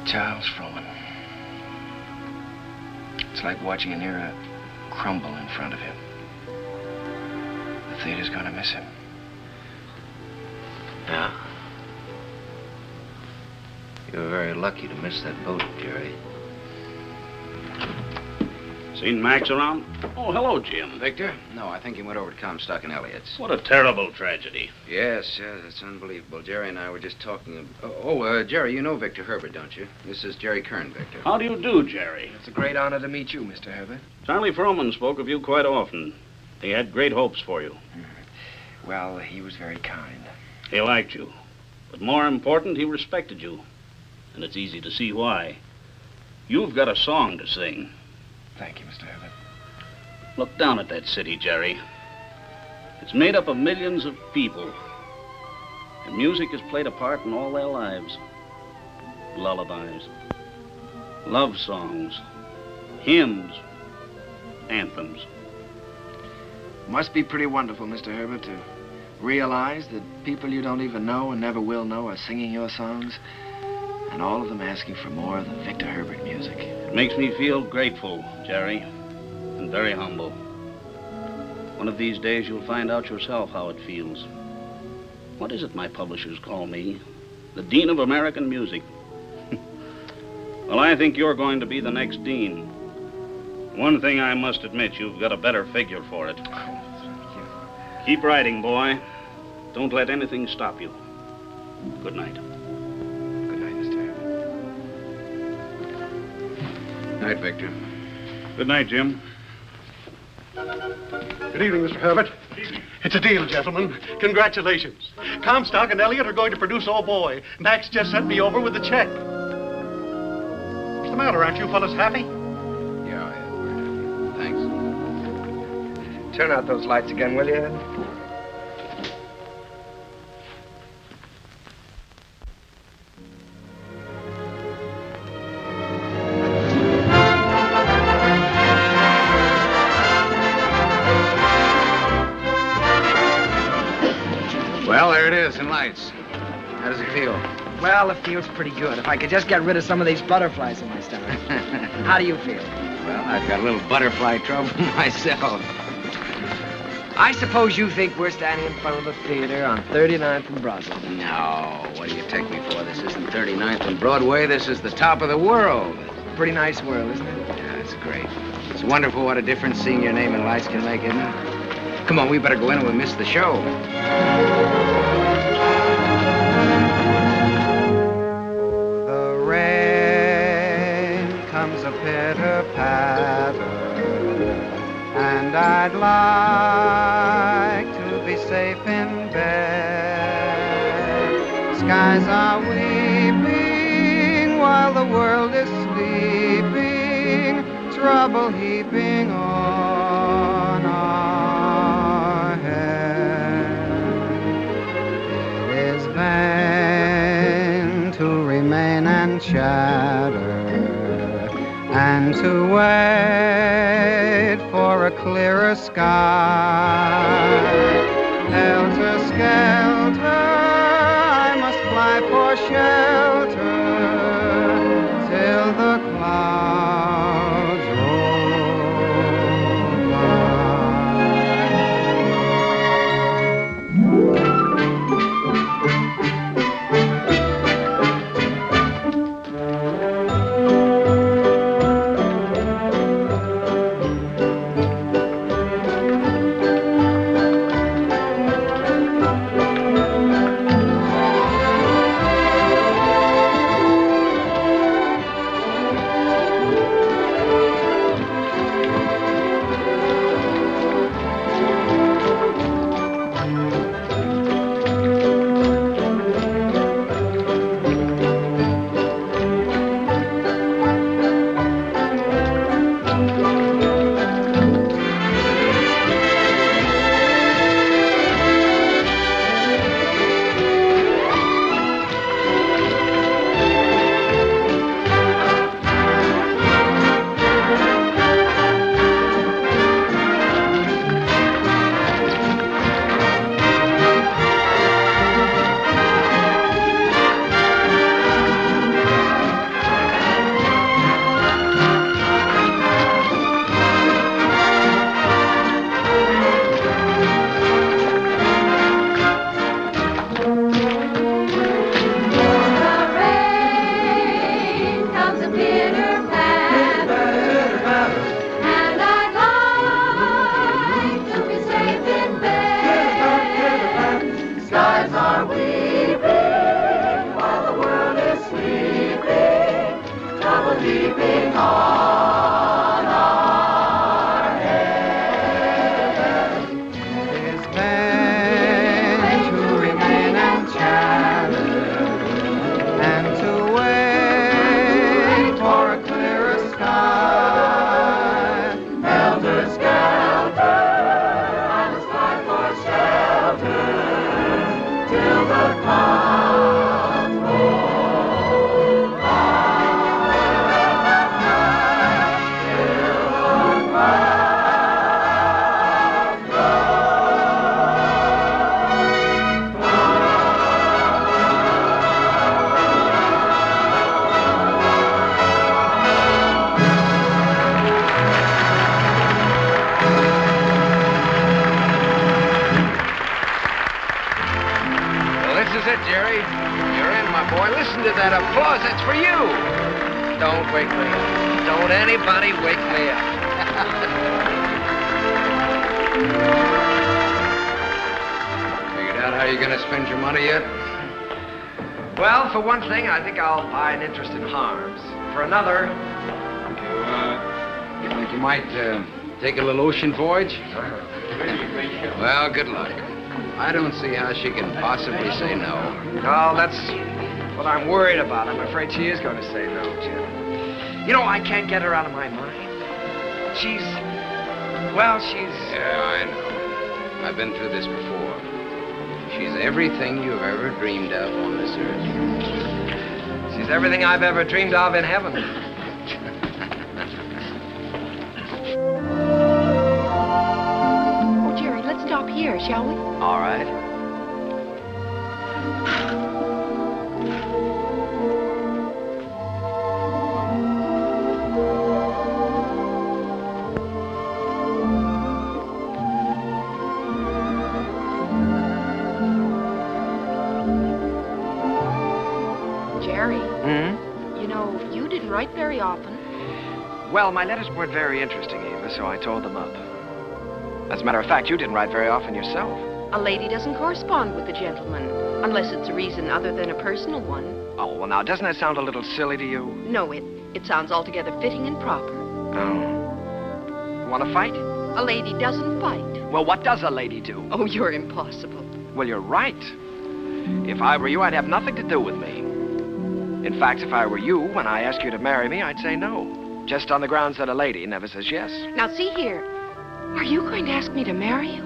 Charles Froman. It's like watching an era crumble in front of him. The theater's gonna miss him. Yeah? You were very lucky to miss that boat, Jerry. Seen Max around? Oh, hello, Jim. Victor? No, I think he went over to Comstock and Elliott's. What a terrible tragedy. Yes, it's unbelievable. Jerry and I were just talking. Jerry, you know Victor Herbert, don't you? This is Jerry Kern, Victor. How do you do, Jerry? It's a great honor to meet you, Mr. Herbert. Charlie Froman spoke of you quite often. He had great hopes for you. Well, he was very kind. He liked you. But more important, he respected you. And it's easy to see why. You've got a song to sing. Thank you, Mr. Herbert. Look down at that city, Jerry. It's made up of millions of people. And music has played a part in all their lives. Lullabies, love songs, hymns, anthems. Must be pretty wonderful, Mr. Herbert, to realize that people you don't even know and never will know are singing your songs, and all of them asking for more of the Victor Herbert music. It makes me feel grateful, Jerry, and very humble. One of these days you'll find out yourself how it feels. What is it my publishers call me? The Dean of American Music. Well, I think you're going to be the next dean. One thing I must admit, you've got a better figure for it. Keep writing, boy. Don't let anything stop you. Good night. Good night, Mr. Herbert. Night, Victor. Good night, Jim. Good evening, Mr. Herbert. It's a deal, gentlemen. Congratulations. Comstock and Elliott are going to produce Oh Boy. Max just sent me over with the check. What's the matter? Aren't you fellas happy? Yeah, we're happy. Thanks. Turn out those lights again, will you? Well, there it is, in lights. How does it feel? Well, it feels pretty good. If I could just get rid of some of these butterflies in my stomach. How do you feel? Well, I've got a little butterfly trouble myself. I suppose you think we're standing in front of the theater on 39th and Broadway. No, what do you take me for? This isn't 39th and Broadway. This is the top of the world. Pretty nice world, isn't it? Yeah, it's great. It's wonderful what a difference seeing your name in lights can make, isn't it? Come on, we better go in or we'll miss the show. The rain comes a pitter-patter, and I'd like to be safe in bed. Skies are weeping while the world is sleeping, trouble heaping on our head. It is vain to remain and chatter, and to wait for a clearer sky. Helter-skelter, I must fly for shelter till the clouds roll weeping on our heaven. Is meant to remain enchanted and to wait for a clearer sky. Helter skelter, I must fly for shelter till the clouds roll by. Till the clouds Well, this is it, Jerry. You're in, my boy. Listen to that applause. That's for you. Don't wake me up. Don't anybody wake me up. Figured out how you're going to spend your money yet? Well, for one thing, I think I'll buy an interest in Harms. For another, You think you might take a little ocean voyage? Well, good luck. I don't see how she can possibly say no. well, that's what I'm worried about. I'm afraid she is going to say no, Jim. You know, I can't get her out of my mind. She's... Yeah, I know. I've been through this before. She's everything you've ever dreamed of on this earth. She's everything I've ever dreamed of in heaven. Oh, Jerry, let's stop here, shall we? All right. Jerry, Hmm? you know, you didn't write very often. Well, my letters weren't very interesting, Eva, so I tore them up. As a matter of fact, you didn't write very often yourself. A lady doesn't correspond with a gentleman, unless it's a reason other than a personal one. Oh, well, now, doesn't that sound a little silly to you? No, it sounds altogether fitting and proper. Oh. Want to fight? A lady doesn't fight. Well, what does a lady do? Oh, you're impossible. Well, you're right. If I were you, I'd have nothing to do with me. In fact, if I were you, when I ask you to marry me, I'd say no. Just on the grounds that a lady never says yes. Now, see here. Are you going to ask me to marry you?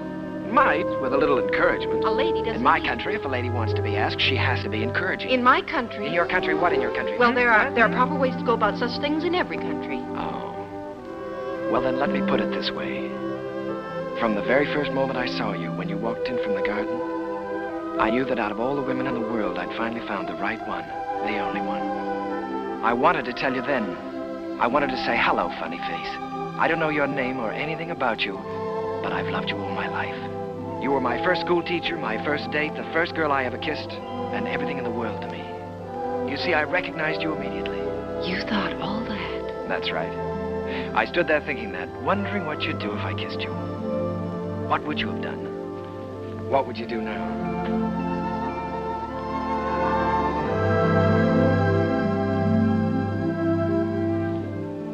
Might, with a little encouragement. A lady doesn't... In my country, if a lady wants to be asked, she has to be encouraging. In my country... In your country? What in your country? Well, there are proper ways to go about such things in every country. Oh. Well, then let me put it this way. From the very first moment I saw you, when you walked in from the garden, I knew that out of all the women in the world, I'd finally found the right one, the only one. I wanted to tell you then. I wanted to say, hello, funny face. I don't know your name or anything about you, but I've loved you all my life. You were my first school teacher, my first date, the first girl I ever kissed, and everything in the world to me. You see, I recognized you immediately. You thought all that? That's right. I stood there thinking that, wondering what you'd do if I kissed you. What would you have done? What would you do now?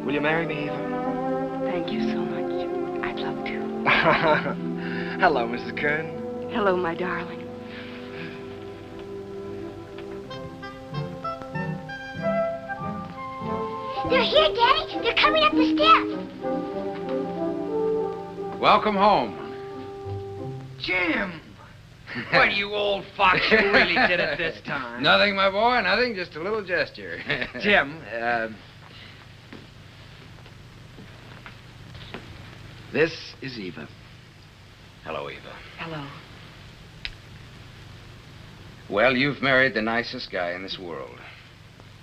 Will you marry me, Eva? Thank you so much. I'd love to. Hello, Mrs. Kern. Hello, my darling. They're here, Daddy. They're coming up the steps. Welcome home. Jim! What, you old fox, you really did it this time. Nothing, my boy, nothing, just a little gesture. Jim, this is Eva. Hello, Eva. Hello. Well, you've married the nicest guy in this world.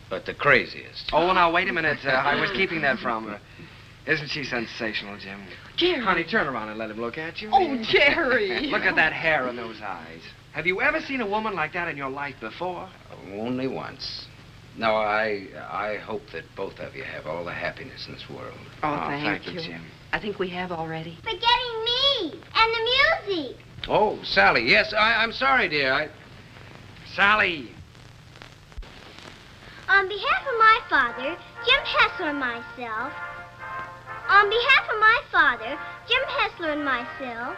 But the craziest. Oh, now, wait a minute. I was keeping that from her. Isn't she sensational, Jim? Jerry. Honey, turn around and let him look at you. Oh, Jerry. Look at that hair and those eyes. Have you ever seen a woman like that in your life before? Only once. No, I hope that both of you have all the happiness in this world. Oh, thank you, Jim. I think we have already. Forgetting me and the music. Oh, Sally, yes, I'm sorry, dear. Sally. On behalf of my father, Jim Hessler and myself. On behalf of my father, Jim Hessler and myself,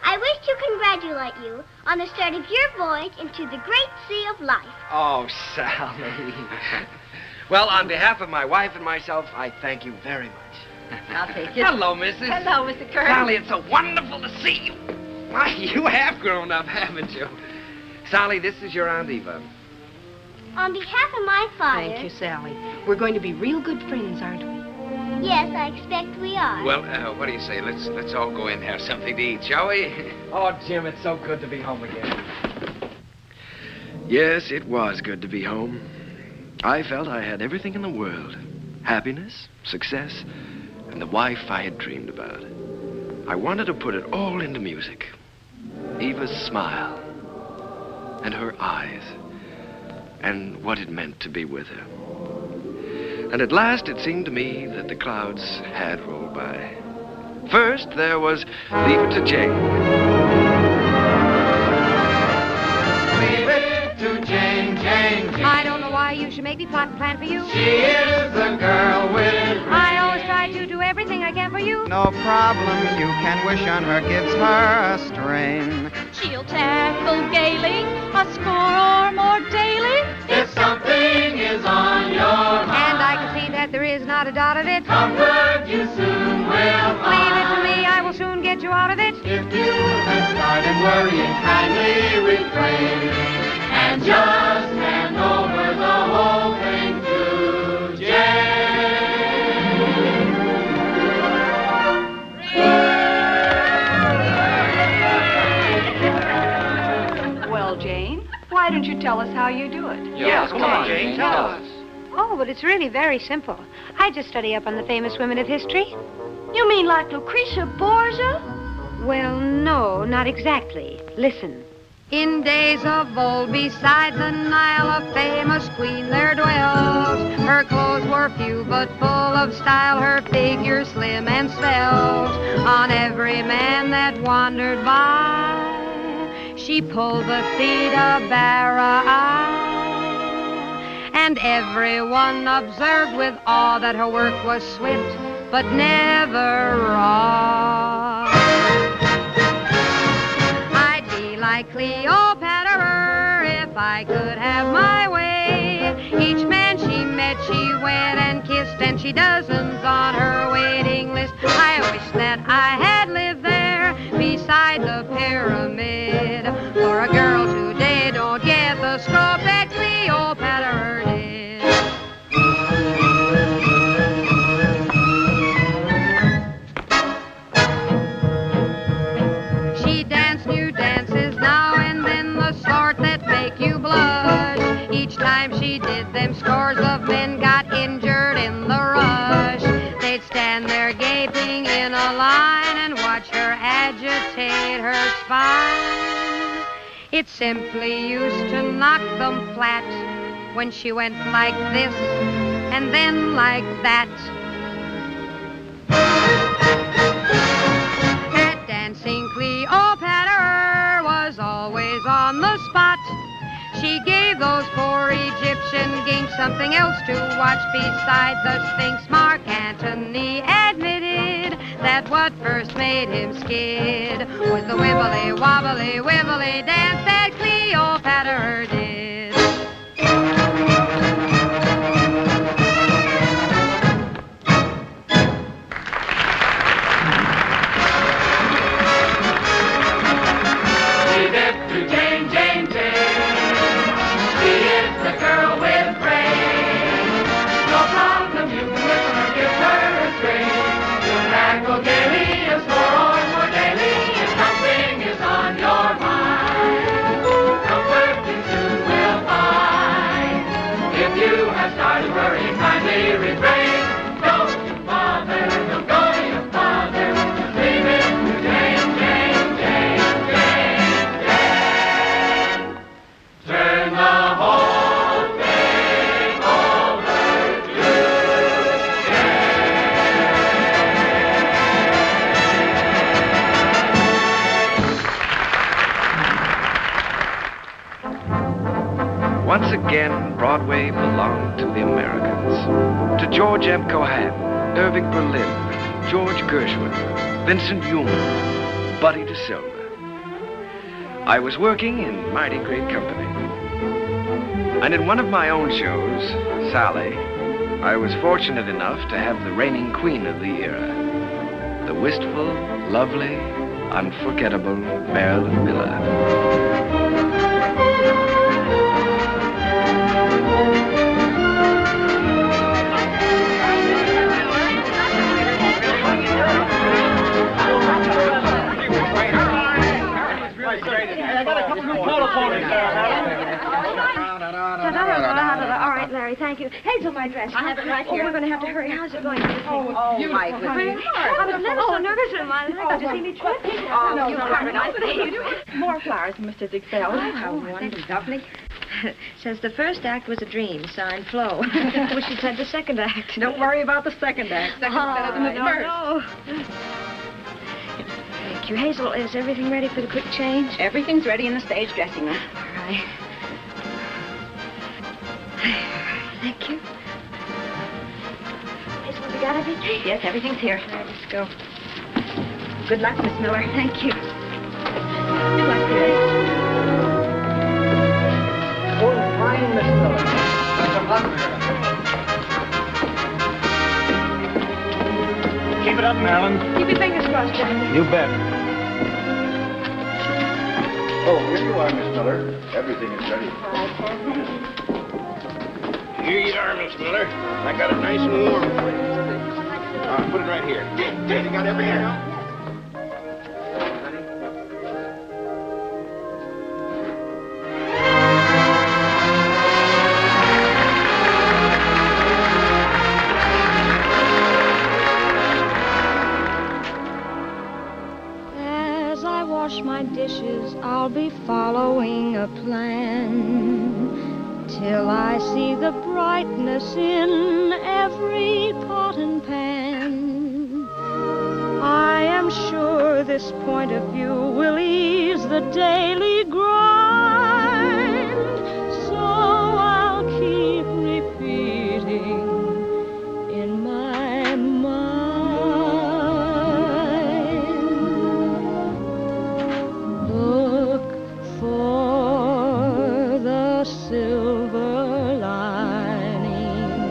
I wish to congratulate you on the start of your voyage into the great sea of life. Oh, Sally. Well, on behalf of my wife and myself, I thank you very much. I'll take it. Hello, Mrs. Hello, Mr. Kern. Sally, it's so wonderful to see you. Why, you have grown up, haven't you? Sally, this is your Aunt Eva. On behalf of my father... Thank you, Sally. We're going to be real good friends, aren't we? Yes, I expect we are. Well, what do you say? Let's all go in and have something to eat, shall we? Oh, Jim, it's so good to be home again. Yes, it was good to be home. I felt I had everything in the world. Happiness, success, and the wife I had dreamed about. I wanted to put it all into music. Eva's smile, and her eyes, and what it meant to be with her. And at last it seemed to me that the clouds had rolled by. First, there was Leave It to Jane. Leave it to Jane, Jane, Jane. I don't know why you should make me plot and plan for you. She is the girl with... I always try to do everything I can for you. No problem you can wish on her gives her a strain. She'll tackle gaily a score or more daily. If something is on your mind, And I can see that there is not a dot of it. comfort you soon will find. Leave it to me, I will soon get you out of it. If you have started worrying, kindly refrain and just hand over the whole thing to Jane. Well, Jane, why don't you tell us how you do it? Yes, come on, Jane, tell us. Oh, but it's really very simple. I just study up on the famous women of history. You mean like Lucretia Borgia? Well, no, not exactly. Listen. In days of old, beside the Nile, a famous queen there dwelt. Her clothes were few, but full of style, her figure slim and svelte. On every man that wandered by, she pulled the Theda Bara. And everyone observed with awe that her work was swift, but never raw. I'd be like Cleopatra if I could have my way. Each man she met, she wed and kissed, and she dozens on her waiting list. I wish that I had lived there beside the pyramid. For a girl today don't get the scope that Cleopatra did. She danced new dances now and then, the sort that make you blush. Each time she did them, scores of men got injured in the rush. They'd stand there gaping in a line and watch her agitate her spine. It simply used to knock them flat when she went like this and then like that. At dancing, Cleopatra was always on the spot. She gave those poor Egyptian ginks something else to watch beside the Sphinx. Mark Antony admitted that what first made him skid was the wibbly wobbly wibbly dance that Cleopatra did. Leave it to Jane, Jane, Jane. She is the girl with brains. No problem you can whip her, give her a string. You'll tackle gaily, a score or more daily. If something is on your mind, comfort you soon will find. If you have started worrying, kindly refrain. Don't you bother, don't go to your father. Leave it to Jane, Jane, Jane, Jane, Jane. Turn the whole thing over to Once again, again, Broadway belonged to the Americans. To George M. Cohan, Irving Berlin, George Gershwin, Vincent Youmans, Buddy DeSilva. I was working in mighty great company. And in one of my own shows, Sally, I was fortunate enough to have the reigning queen of the era, the wistful, lovely, unforgettable Marilyn Miller. All right, Larry, thank you. Hazel, my dress. I have it right here. We're going to have to hurry. How's it going? Oh, my goodness. I was never so nervous in my life. Did you see me trip? Oh, you are nice. More flowers from Mr. Dixell. Oh, how wonderful. Says the first act was a dream, signed Flo. Wish you'd said the second act. Don't worry about the second act. Second's better than the first. No. Thank you. Hazel, is everything ready for the quick change? Everything's ready in the stage dressing room. All right. Thank you. Hazel, have you got everything? Yes, everything's here. All right, let's go. Good luck, Miss Miller. Thank you. Good luck, dear. Oh, fine, Miss Miller. Best of luck to her. Keep it up, Marilyn. Keep your fingers crossed, Johnny. You bet. Oh, here you are, Miss Miller. Everything is ready. All right, Sam. Here you are, Miss Miller. I got it nice and warm for you. Put it right here. You got everything now? As I wash my dishes, I'll be following a plan till I see the brightness in every pot and pan. I am sure this point of view will ease the daily grind, so I'll keep repeating in my mind. Look for the silver lining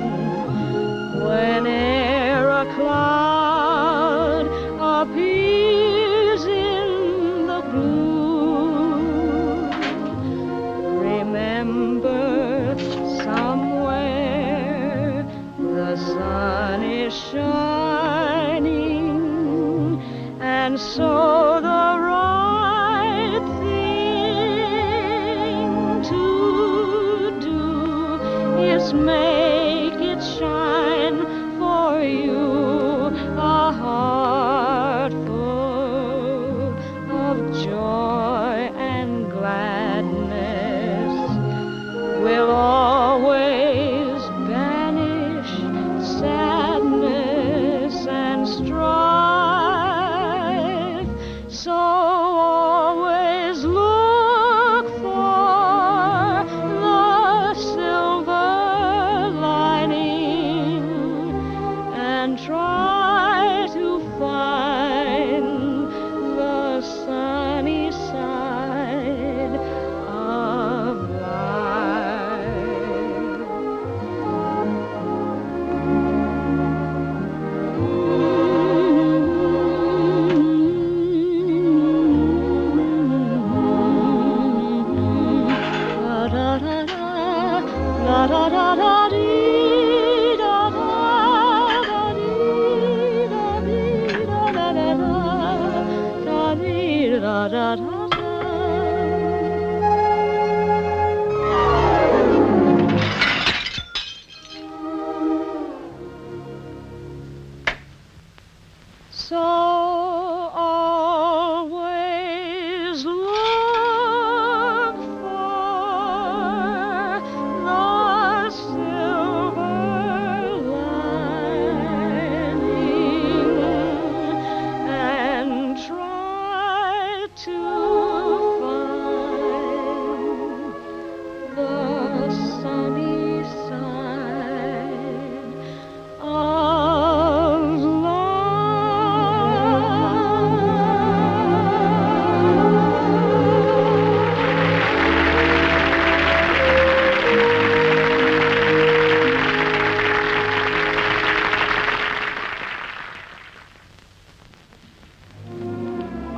whene'er a cloud appears in the blue. Remember, somewhere the sun is shining, and so the right thing to do is make it shine for you. A heart full of joy and gladness will always banish sadness and strife.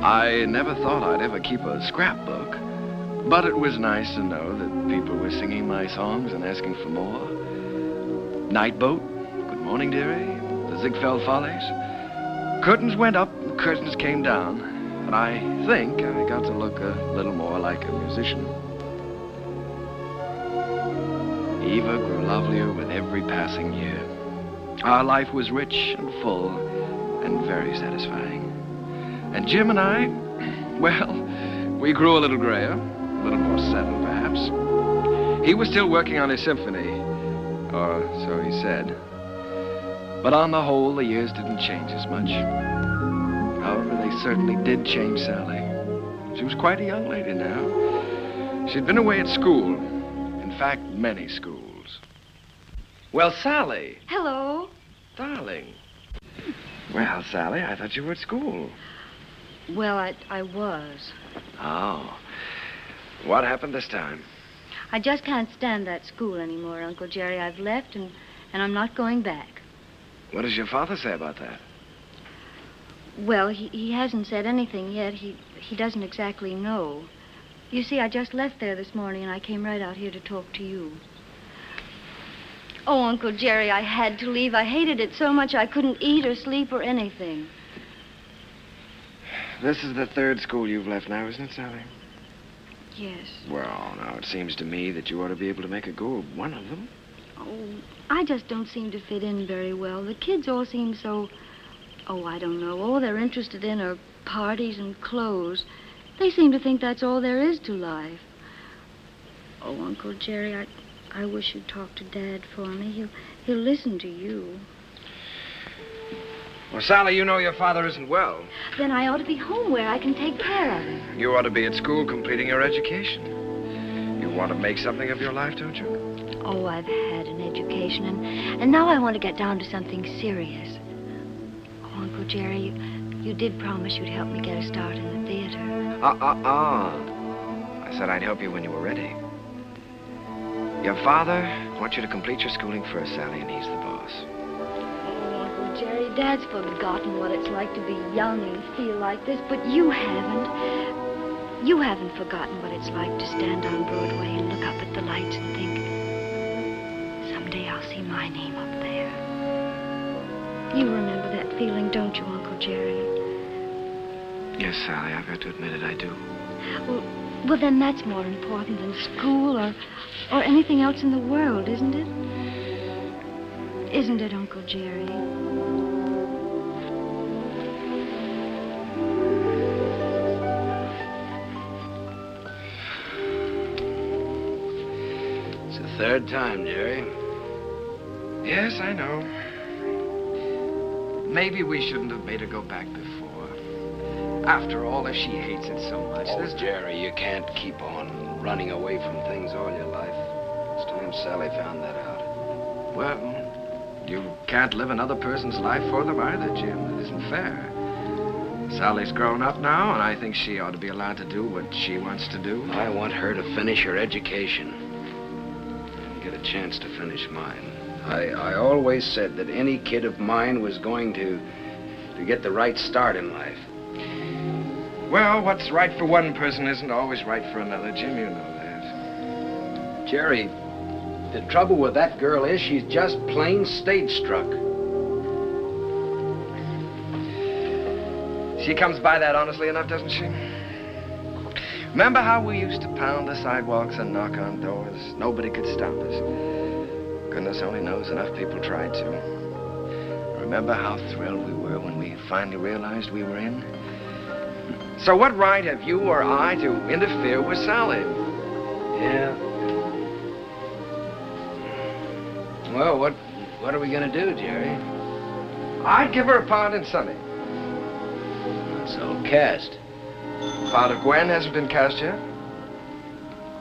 I never thought I'd ever keep a scrapbook, but it was nice to know that people were singing my songs and asking for more. Night Boat, Good Morning Dearie, the Ziegfeld Follies. Curtains went up, curtains came down, and I think I got to look a little more like a musician. Eva grew lovelier with every passing year. Our life was rich and full and very satisfying. And Jim and I, well, we grew a little grayer, a little more settled perhaps. He was still working on his symphony, or so he said. But on the whole, the years didn't change as much. However, they certainly did change Sally. She was quite a young lady now. She'd been away at school. In fact, many schools. Well, Sally. Hello. Darling. Well, Sally, I thought you were at school. Well, I was. Oh. What happened this time? I just can't stand that school anymore, Uncle Jerry. I've left, and I'm not going back. What does your father say about that? Well, he hasn't said anything yet. He doesn't exactly know. You see, I just left there this morning, and I came right out here to talk to you. Oh, Uncle Jerry, I had to leave. I hated it so much I couldn't eat or sleep or anything. This is the third school you've left now, isn't it, Sally? Yes. Well, now, it seems to me that you ought to be able to make a go of one of them. Oh, I just don't seem to fit in very well. The kids all seem so... Oh, I don't know. All they're interested in are parties and clothes. They seem to think that's all there is to life. Oh, Uncle Jerry, I wish you'd talk to Dad for me. He'll listen to you. Well, Sally, you know your father isn't well. Then I ought to be home where I can take care of him. You ought to be at school completing your education. You want to make something of your life, don't you? Oh, I've had an education, and now I want to get down to something serious. Oh, Uncle Jerry, you did promise you'd help me get a start in the theater. I said I'd help you when you were ready. Your father wants you to complete your schooling first, Sally, and he's the boss. Oh, Uncle Jerry, Dad's forgotten what it's like to be young and feel like this, but you haven't. You haven't forgotten what it's like to stand on Broadway and look up at the lights and think, someday I'll see my name up there. You remember that feeling, don't you, Uncle Jerry? Yes, Sally, I've got to admit it, I do. Well, then that's more important than school or anything else in the world, isn't it? Isn't it, Uncle Jerry? It's the third time, Jerry. Yes, I know. Maybe we shouldn't have made her go back before. After all, if she hates it so much... Oh, Jerry, you can't keep on running away from things all your life. It's time Sally found that out. Well, you can't live another person's life for them either, Jim. It isn't fair. Sally's grown up now, and I think she ought to be allowed to do what she wants to do. I want her to finish her education and get a chance to finish mine. I always said that any kid of mine was going to get the right start in life. Well, what's right for one person isn't always right for another, Jim. You know that. Jerry, the trouble with that girl is she's just plain stage-struck. She comes by that honestly enough, doesn't she? Remember how we used to pound the sidewalks and knock on doors? Nobody could stop us. Goodness only knows enough people tried to. Remember how thrilled we were when we finally realized we were in? So what right have you or I to interfere with Sally? Yeah. Well, what are we gonna do, Jerry? I'd give her a part in Sunny. So cast. Part of Gwen hasn't been cast yet?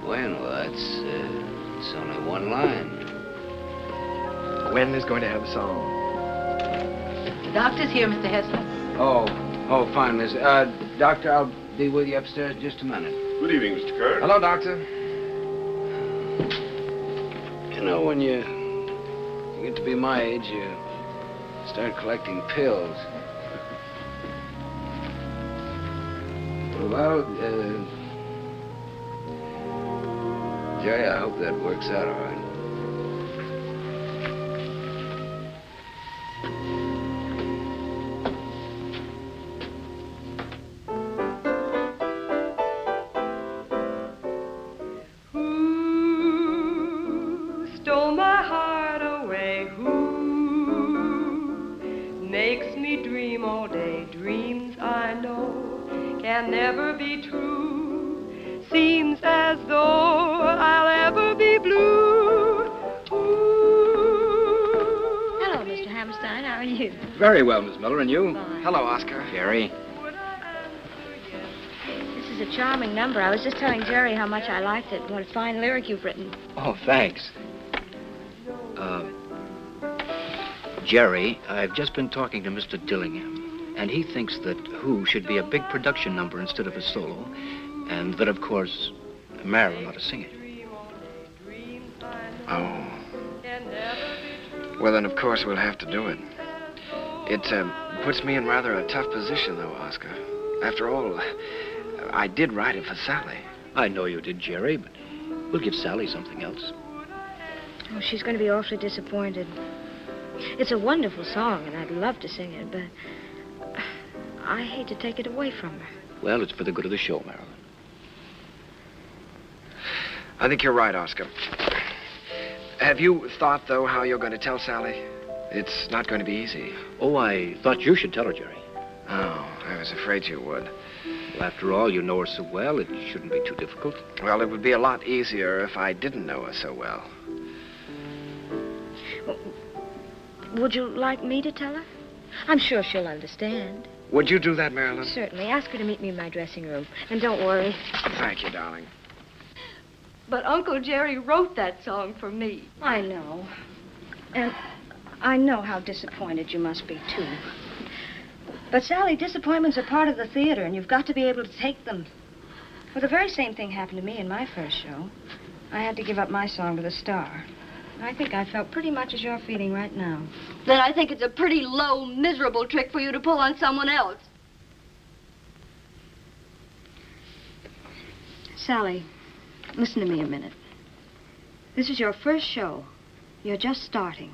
Gwen, well, it's only one line. Gwen is going to have a song. The doctor's here, Mr. Hessler. Oh, fine, Miss. Doctor, I'll be with you upstairs in just a minute. Good evening, Mr. Kerr. Hello, Doctor. You know, when you get to be my age, you start collecting pills. Well, Jerry, I hope that works out all right. Stole my heart away. Who makes me dream all day? Dreams I know can never be true. Seems as though I'll ever be blue. Hello, Mr. Hammerstein. How are you? Very well, Miss Miller, and you? Fine. Hello, Oscar. Jerry. This is a charming number. I was just telling Jerry how much I liked it. What a fine lyric you've written. Oh, thanks. Jerry, I've just been talking to Mr. Dillingham, and he thinks that Who should be a big production number instead of a solo, and that, of course, Marilyn ought to sing it. Oh. Well, then, of course, we'll have to do it. It puts me in rather a tough position, though, Oscar. After all, I did write it for Sally. I know you did, Jerry, but we'll give Sally something else. Oh, she's going to be awfully disappointed. It's a wonderful song, and I'd love to sing it, but I hate to take it away from her. Well, it's for the good of the show, Marilyn. I think you're right, Oscar. Have you thought, though, how you're going to tell Sally? It's not going to be easy. Oh, I thought you should tell her, Jerry. Oh, I was afraid you would. Well, after all, you know her so well, it shouldn't be too difficult. Well, it would be a lot easier if I didn't know her so well. Would you like me to tell her? I'm sure she'll understand. Would you do that, Marilyn? Certainly. Ask her to meet me in my dressing room. And don't worry. Thank you, darling. But Uncle Jerry wrote that song for me. I know. And I know how disappointed you must be, too. But, Sally, disappointments are part of the theater, and you've got to be able to take them. Well, the very same thing happened to me in my first show. I had to give up my song to the star. I think I felt pretty much as you're feeling right now. Then I think it's a pretty low, miserable trick for you to pull on someone else. Sally, listen to me a minute. This is your first show. You're just starting.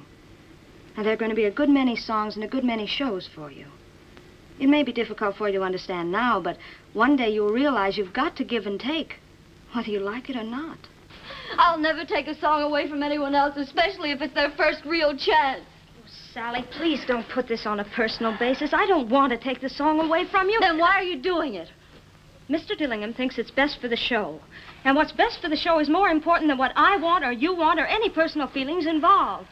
And there are going to be a good many songs and a good many shows for you. It may be difficult for you to understand now, but one day you'll realize you've got to give and take, whether you like it or not. I'll never take a song away from anyone else, especially if it's their first real chance. Oh, Sally, please don't put this on a personal basis. I don't want to take the song away from you. Then why are you doing it? Mr. Dillingham thinks it's best for the show. And what's best for the show is more important than what I want or you want or any personal feelings involved.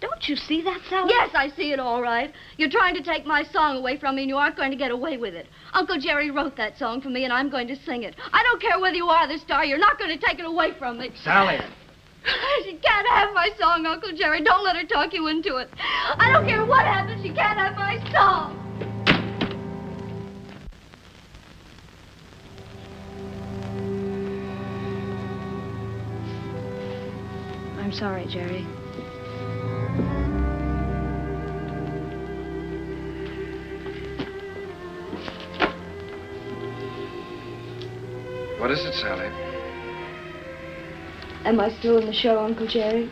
Don't you see that, Sally? Yes, I see it all right. You're trying to take my song away from me, and you aren't going to get away with it. Uncle Jerry wrote that song for me, and I'm going to sing it. I don't care whether you are the star. You're not going to take it away from me. Sally! She can't have my song, Uncle Jerry. Don't let her talk you into it. I don't care what happens. She can't have my song. I'm sorry, Jerry. What is it, Sally? Am I still in the show, Uncle Jerry?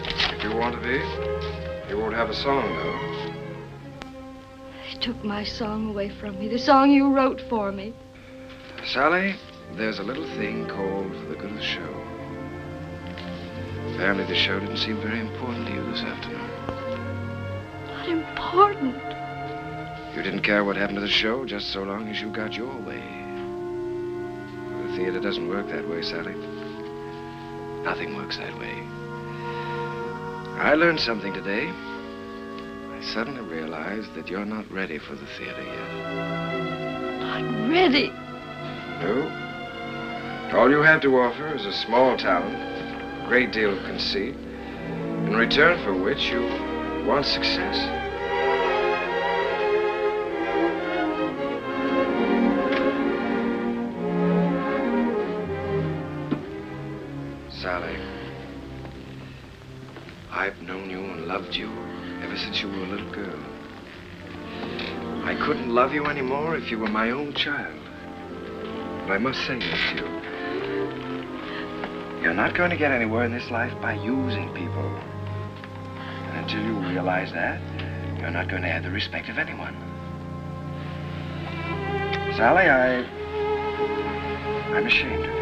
If you want to be, you won't have a song, though. He took my song away from me, the song you wrote for me. Sally, there's a little thing called For the Good of the Show. Apparently the show didn't seem very important to you this afternoon. Not important. You didn't care what happened to the show just so long as you got your way. The theater doesn't work that way, Sally. Nothing works that way. I learned something today. I suddenly realized that you're not ready for the theater yet. Not ready. No. All you have to offer is a small talent, a great deal of conceit, in return for which you want success. Sally, I've known you and loved you ever since you were a little girl. I couldn't love you anymore if you were my own child. But I must say this to you. You're not going to get anywhere in this life by using people. And until you realize that, you're not going to have the respect of anyone. Sally, I'm ashamed of you.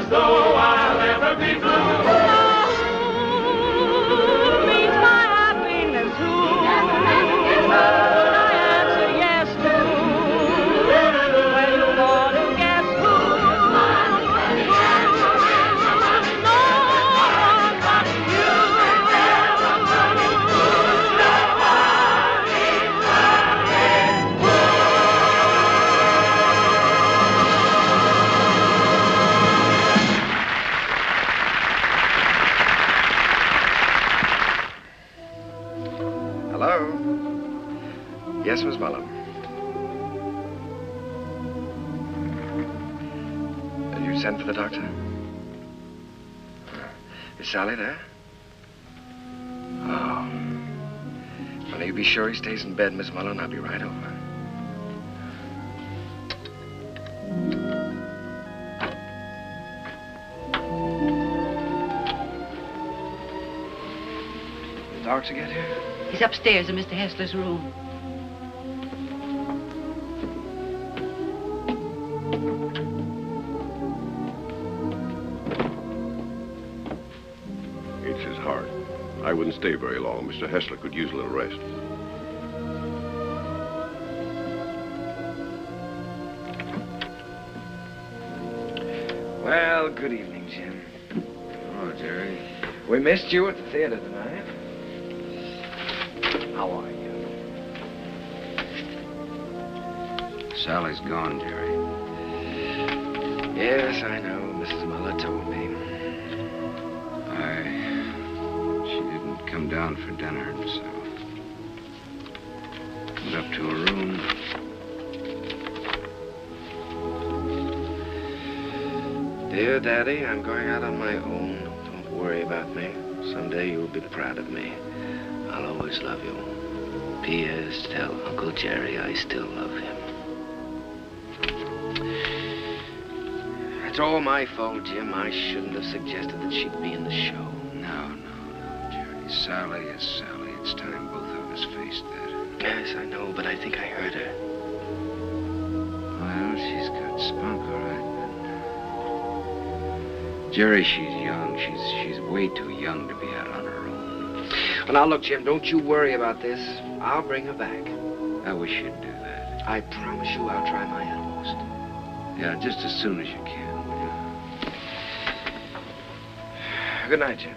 as though I'll ever be blue. Who means my happiness? Who would I answer yes to? Well, you ought to guess who. No one but you. Hello? Yes, Miss Mullen. Did you send for the doctor? Is Sally there? Oh. Well, you be sure he stays in bed, Miss Mullen. I'll be right over. The doctor get here? He's upstairs in Mr. Hessler's room. It's his heart. I wouldn't stay very long. Mr. Hessler could use a little rest. Well, good evening, Jim. Oh, Jerry. We missed you at the theater tonight. How are you? Sally's gone, Jerry. Yes, I know. Mrs. Muller told me. She didn't come down for dinner, and so went up to her room. Dear Daddy, I'm going out on my own. Don't worry about me. Someday you'll be proud of me. I'll always love you. P.S. Tell Uncle Jerry I still love him. It's all my fault, Jim. I shouldn't have suggested that she'd be in the show. No, Jerry. Sally is Sally. It's time both of us faced that. Yes, I know, but I think I heard her. Well, she's got spunk, all right. Jerry, she's young. She's way too young to be out on her own. Well, now, look, Jim, don't you worry about this. I'll bring her back. I wish you'd do that. I promise you I'll try my utmost. Yeah, just as soon as you can. Good night, Jim.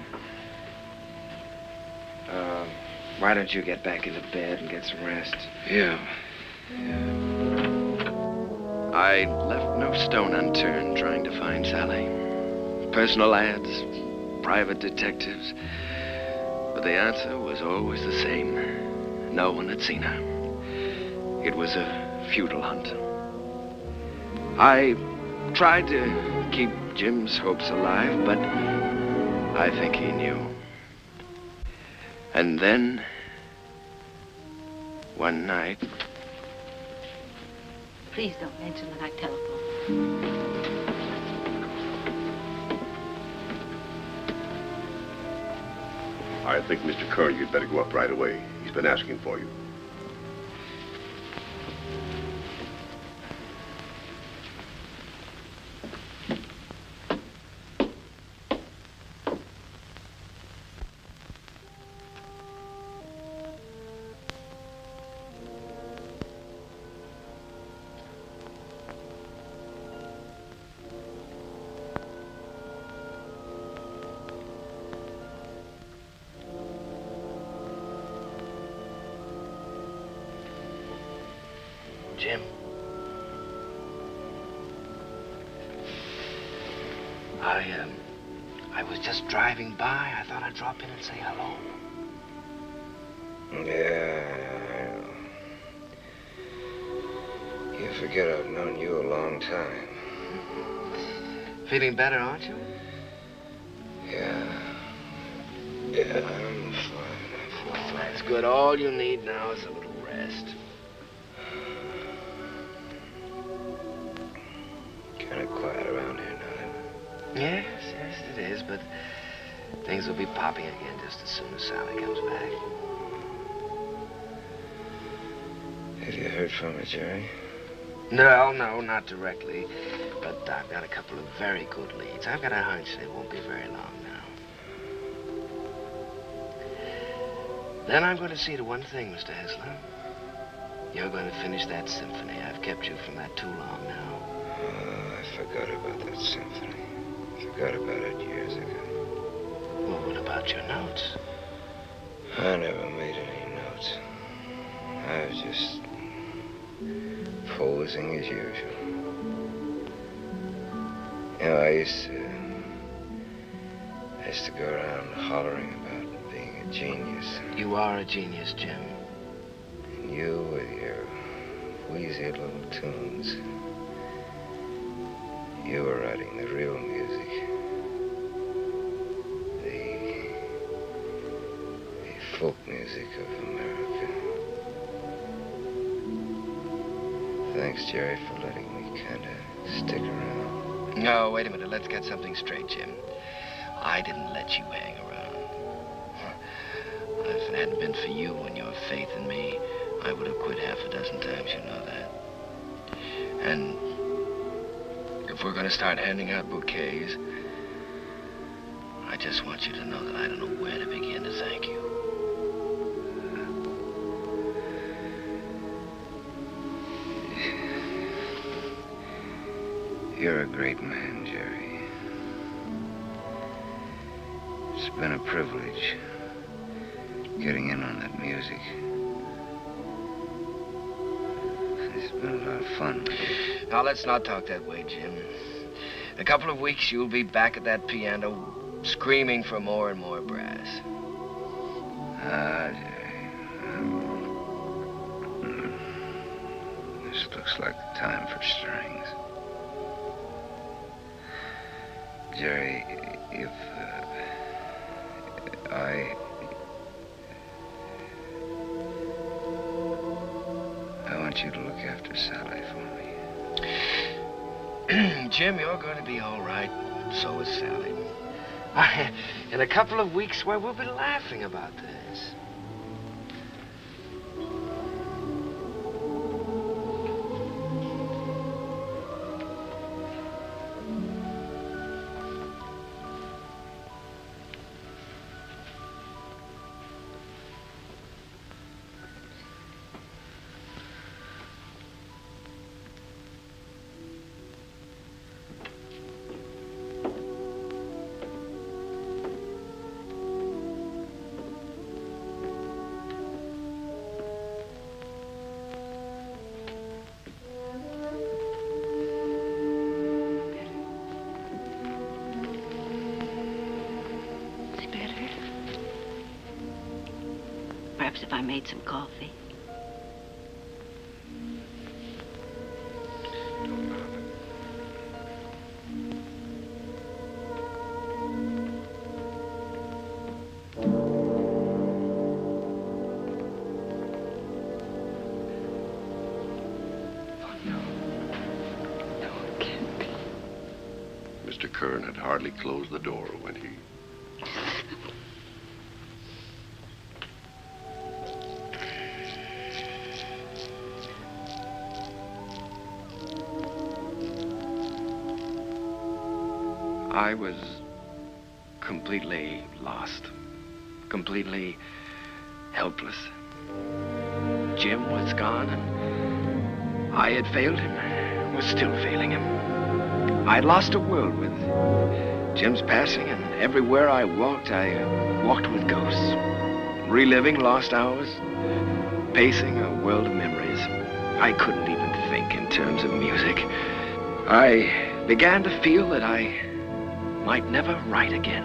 Why don't you get back into bed and get some rest? Yeah. I left no stone unturned trying to find Sally. Personal ads, private detectives. But the answer was always the same. No one had seen her. It was a futile hunt. I tried to keep Jim's hopes alive, but I think he knew. And then, one night... Please don't mention that I telephoned. I think, Mr. Kern, you'd better go up right away. He's been asking for you. Jim. I was just driving by. I thought I'd drop in and say hello. Yeah. You forget I've known you a long time. Feeling better, aren't you? Yeah, I'm fine. That's good. All you need now is a little rest. Kind of quiet around here now. Yes, it is, but things will be popping again just as soon as Sally comes back. Have you heard from her, Jerry? No, not directly. but I've got a couple of very good leads. I've got a hunch they won't be very long now. Then I'm going to see to one thing, Mr. Hessler. You're going to finish that symphony. I've kept you from that too long now. Oh, I forgot about that symphony. Forgot about it years ago. Well, what about your notes? I never made any notes. I was just posing as usual. You know, I used to go around hollering about being a genius. You are a genius, Jim. And you with your wheezy little tunes. You were writing the real music. The folk music of America. Thanks, Jerry, for letting me kind of stick around. No, wait a minute. Let's get something straight, Jim. I didn't let you hang around. If it hadn't been for you and your faith in me, I would have quit half a dozen times, you know that. And if we're going to start handing out bouquets, I just want you to know that I don't know where to begin to thank you. You're a great man, Jerry. It's been a privilege getting in on that music. It's been a lot of fun with you. Now, let's not talk that way, Jim. In a couple of weeks, you'll be back at that piano screaming for more and more brass. Ah, Jerry. This looks like the time for strings. Jerry, if I want you to look after Sally for me. Jim, you're going to be all right. So is Sally. In a couple of weeks, why, we'll be laughing about this. If I made some coffee. Mr. Kern had hardly closed the door when he... I was completely lost, completely helpless. Jim was gone, and I had failed him, was still failing him. I'd lost a world with Jim's passing, and everywhere I walked with ghosts, reliving lost hours, pacing a world of memories. I couldn't even think in terms of music. I began to feel that I might never write again.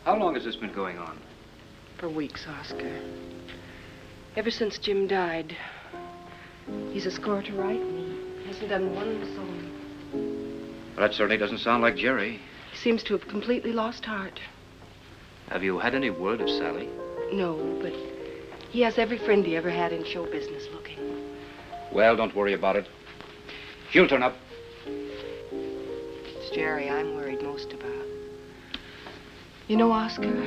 How long has this been going on? For weeks, Oscar. Ever since Jim died. He's a score to write, and he hasn't done one song. Well, that certainly doesn't sound like Jerry. He seems to have completely lost heart. Have you had any word of Sally? No, but he has every friend he ever had in show business looking. Well, don't worry about it. She'll turn up. It's Jerry I'm worried most about. You know, Oscar,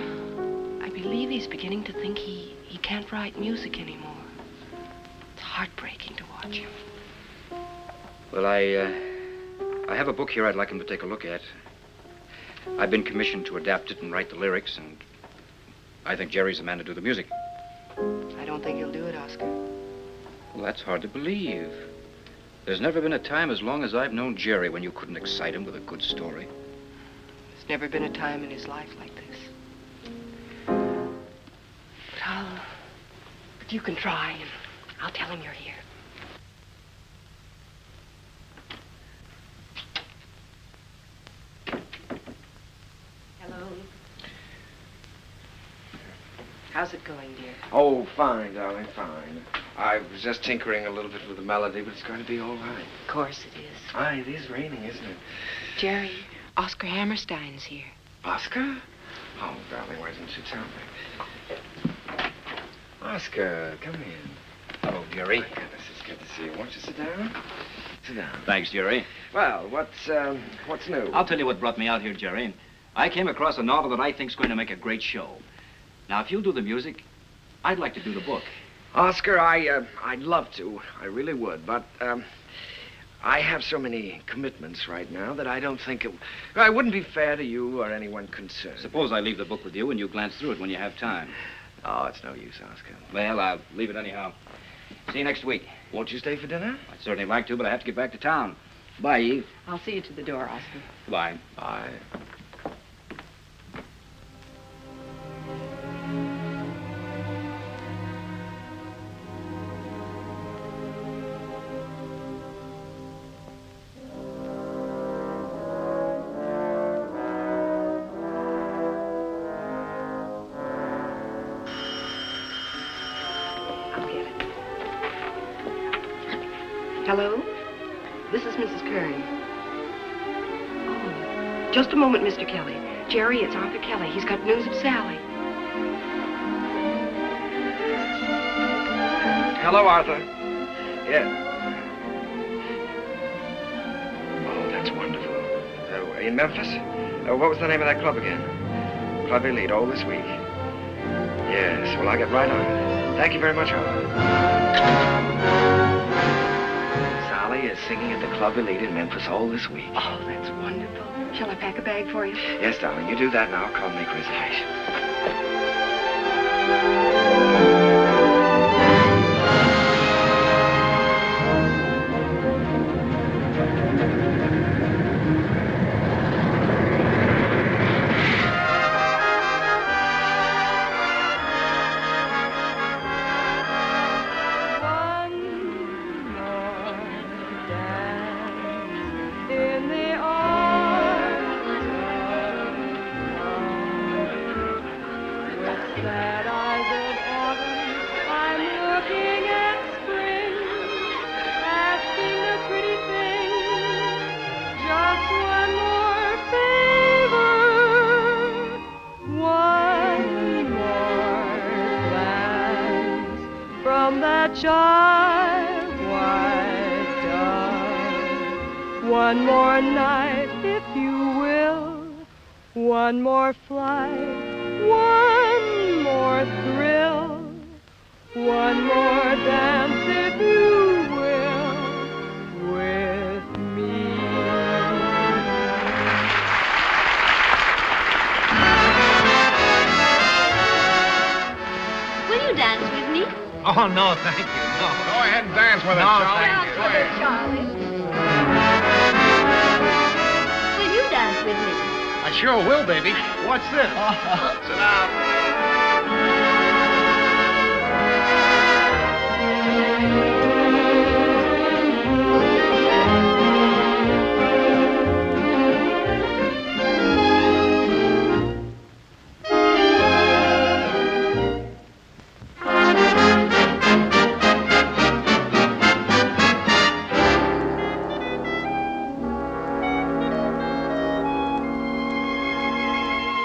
I believe he's beginning to think he he can't write music anymore. It's heartbreaking to watch him. Well, I have a book here I'd like him to take a look at. I've been commissioned to adapt it and write the lyrics, and I think Jerry's the man to do the music. I don't think he'll do it, Oscar. Well, that's hard to believe. There's never been a time as long as I've known Jerry when you couldn't excite him with a good story. There's never been a time in his life like this. But you can try, and I'll tell him you're here. Hello. How's it going, dear? Oh, fine, darling, fine. I was just tinkering a little bit with the melody, but it's going to be all right. Of course it is. Aye, it is raining, isn't it? Jerry, Oscar Hammerstein's here. Oscar? Oh, darling, why didn't you tell me? Oscar, come in. Hello, Jerry. My goodness, it's good to see you. Won't you sit down? Sit down. Thanks, Jerry. Well, what's new? I'll tell you what brought me out here, Jerry. I came across a novel that I think's going to make a great show. Now, if you'll do the music, I'd like to do the book. Oscar, I'd love to. I really would, but, I have so many commitments right now that I don't think it wouldn't be fair to you or anyone concerned. Suppose I leave the book with you and you glance through it when you have time. Oh, it's no use, Oscar. Well, I'll leave it anyhow. See you next week. Won't you stay for dinner? I'd certainly like to, but I have to get back to town. Bye, Eve. I'll see you to the door, Oscar. Bye. Bye. Hello? This is Mrs. Kern. Oh, just a moment, Mr. Kelly. Jerry, it's Arthur Kelly. He's got news of Sally. Hello, Arthur. Yeah. Oh, that's wonderful. In Memphis? What was the name of that club again? Club Elite, all this week. Yes, well, I'll get right on it. Thank you very much, Arthur. Is singing at the Club Elite in Memphis all this week. Oh, that's wonderful. Shall I pack a bag for you? Yes, darling. You do that and I'll call and make reservations. One more night, if you will. One more flight, one more thrill. One more dance, if you will, with me. Will you dance with me? Oh, no, thank you, no. Go ahead and dance with us, Charlie. Go ahead. Charlie. Will you dance with me? I sure will, baby. What's this? Sit down.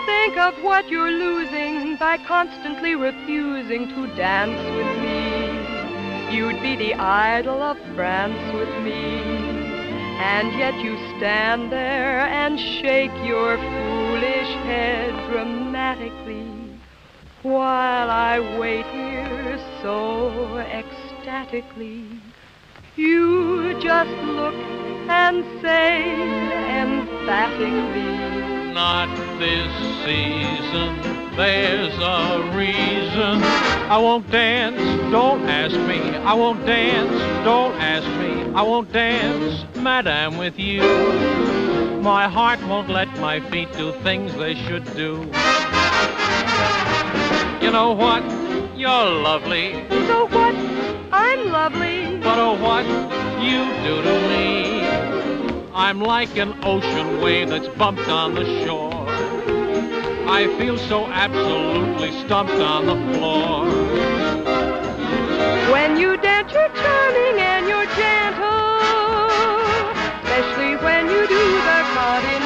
Think of what you're losing by constantly refusing to dance with me. You'd be the idol of France with me, and yet you stand there and shake your foolish head dramatically. while I wait here so ecstatically. You just look and say emphatically, not this season, there's a reason. I won't dance, don't ask me. I won't dance, don't ask me. I won't dance, madame, with you. My heart won't let my feet do things they should do. You know what? You're lovely. So what? I'm lovely. But oh, what you do to me. I'm like an ocean wave that's bumped on the shore. I feel so absolutely stumped on the floor. When you dance, you're charming and you're gentle, especially when you do the continental.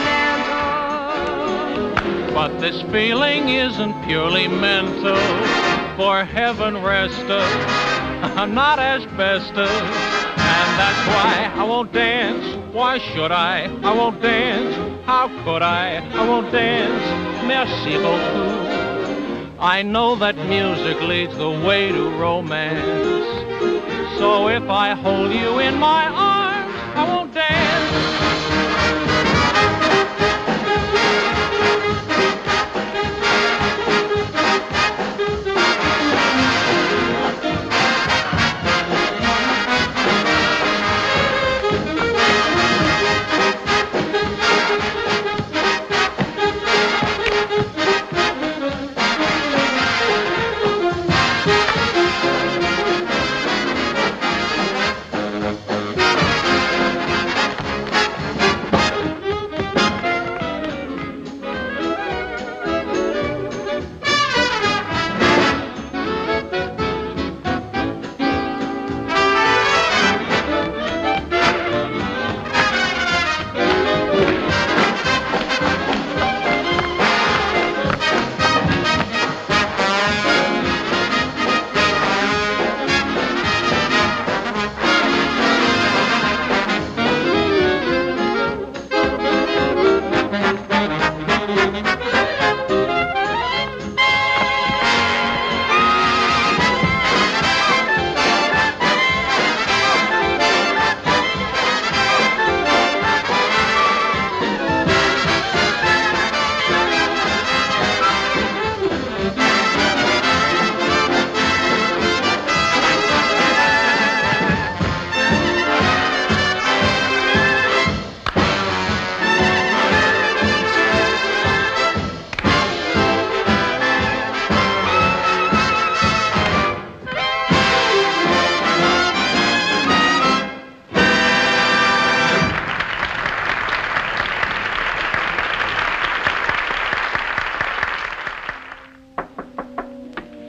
But this feeling isn't purely mental, for heaven rest us, not asbestos. And that's why I won't dance. Why should I? I won't dance. How could I? I won't dance. Merci beaucoup. I know that music leads the way to romance. So if I hold you in my arms, I won't dance.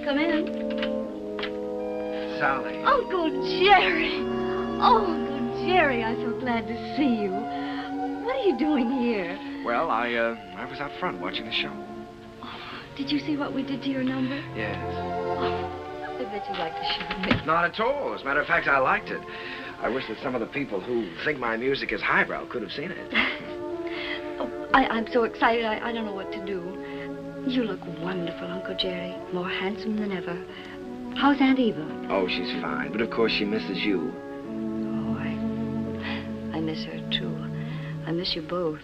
Come in. Sally. Uncle Jerry. Oh, Uncle Jerry, I'm so glad to see you. What are you doing here? Well, I was out front watching the show. Did you see what we did to your number? Yes. I bet you'd like to show me. Not at all. As a matter of fact, I liked it. I wish that some of the people who think my music is highbrow could have seen it. I'm so excited, I don't know what to do. You look wonderful, Uncle Jerry. More handsome than ever. How's Aunt Eva? Oh, she's fine. But of course she misses you. Oh, I miss her, too. I miss you both.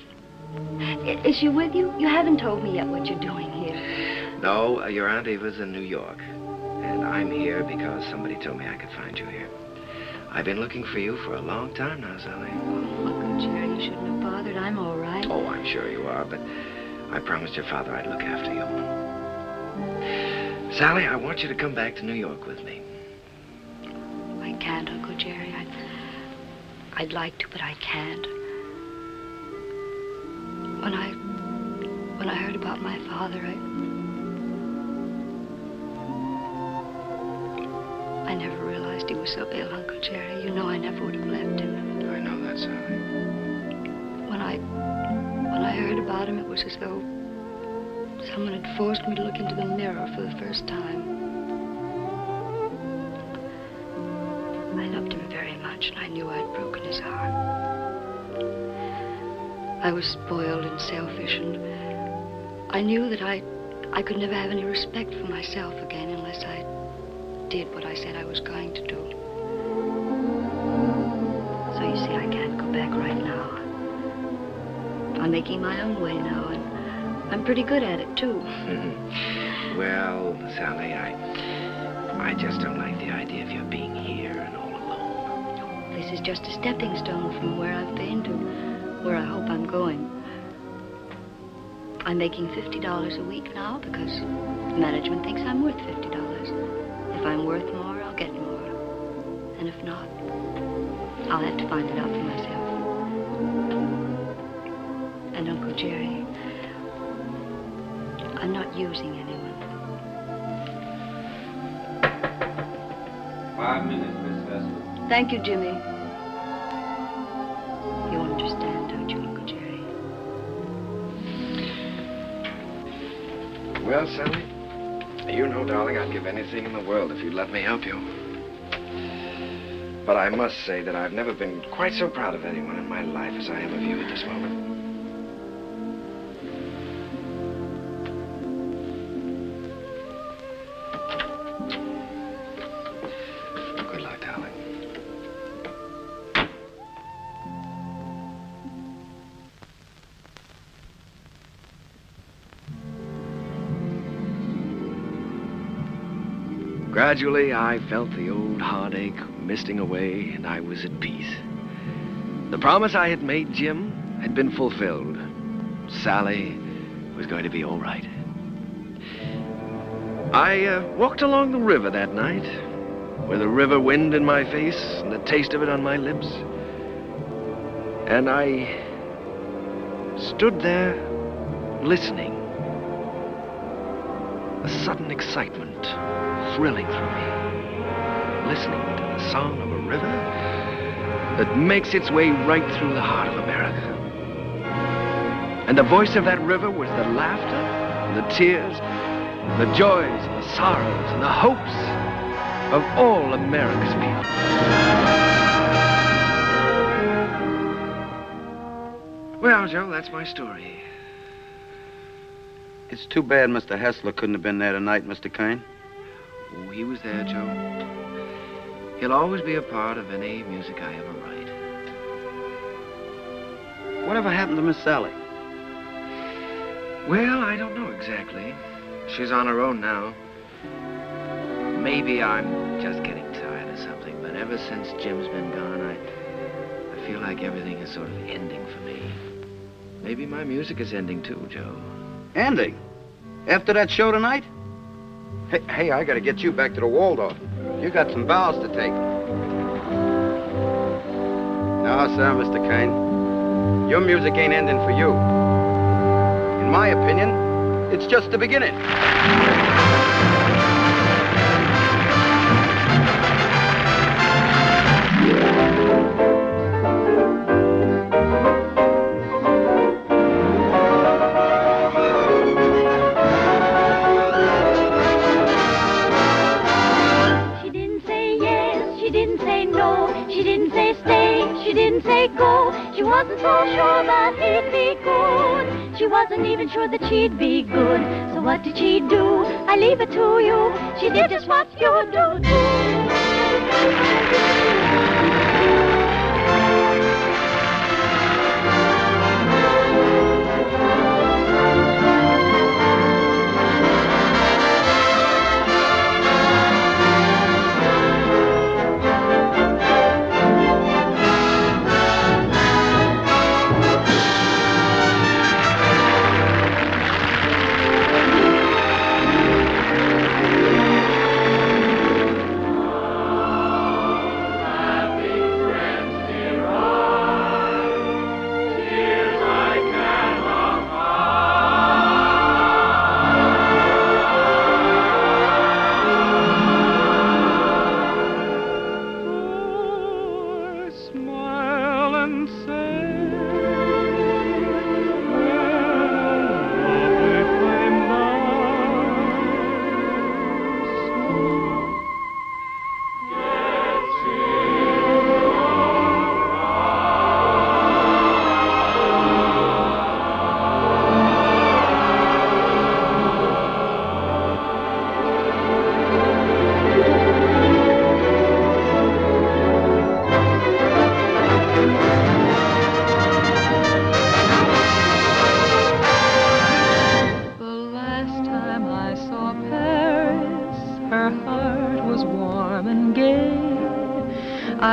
Is she with you? You haven't told me yet what you're doing here. No, your Aunt Eva's in New York. And I'm here because somebody told me I could find you here. I've been looking for you for a long time now, Sally. Oh, Uncle Jerry, you shouldn't have bothered. I'm all right. Oh, I'm sure you are, but I promised your father I'd look after you. Sally, I want you to come back to New York with me. I can't, Uncle Jerry. I'd like to, but I can't. When I heard about my father, I never realized he was so ill, Uncle Jerry. You know I never would have left him. I know that, Sally. When I heard about him, it was as though someone had forced me to look into the mirror for the first time. I loved him very much, and I knew I'd broken his heart. I was spoiled and selfish, and I knew that I I could never have any respect for myself again unless I did what I said I was going to do. So you see, I can't go back right now. I'm making my own way now, and I'm pretty good at it, too. Well, Sally, I just don't like the idea of you being here and all alone. This is just a stepping stone from where I've been to where I hope I'm going. I'm making $50 a week now because management thinks I'm worth $50. If I'm worth more, I'll get more. And if not, I'll have to find it out for myself. And Uncle Jerry, I'm not using anyone. 5 minutes, Miss Hessler. Thank you, Jimmy. You understand, don't you, Uncle Jerry? Well, Sally, you know, darling, I'd give anything in the world if you'd let me help you. But I must say that I've never been quite so proud of anyone in my life as I am of you at this moment. Good luck, darling. Gradually, I felt the old heartache misting away, and I was at peace. The promise I had made Jim had been fulfilled. Sally was going to be all right. I walked along the river that night, with the river wind in my face and the taste of it on my lips. And I stood there, listening. A sudden excitement thrilling through me, listening to the song of a river that makes its way right through the heart of America. And the voice of that river was the laughter, and the tears, the joys, and the sorrows, and the hopes of all America's people. Well, Joe, that's my story. It's too bad Mr. Hessler couldn't have been there tonight, Mr. Kane. Oh, he was there, Joe. He'll always be a part of any music I ever write. Whatever happened to Miss Sally? Well, I don't know exactly. She's on her own now. Maybe I'm just getting tired of something, but ever since Jim's been gone, I feel like everything is sort of ending for me. Maybe my music is ending too, Joe. Ending? After that show tonight? Hey, I gotta get you back to the Waldorf. You got some vows to take. No, sir, Mr. Kane. Your music ain't ending for you. In my opinion, it's just the beginning. She wasn't so sure that he'd be good. She wasn't even sure that she'd be good. So what did she do? I leave it to you. She did just what you do.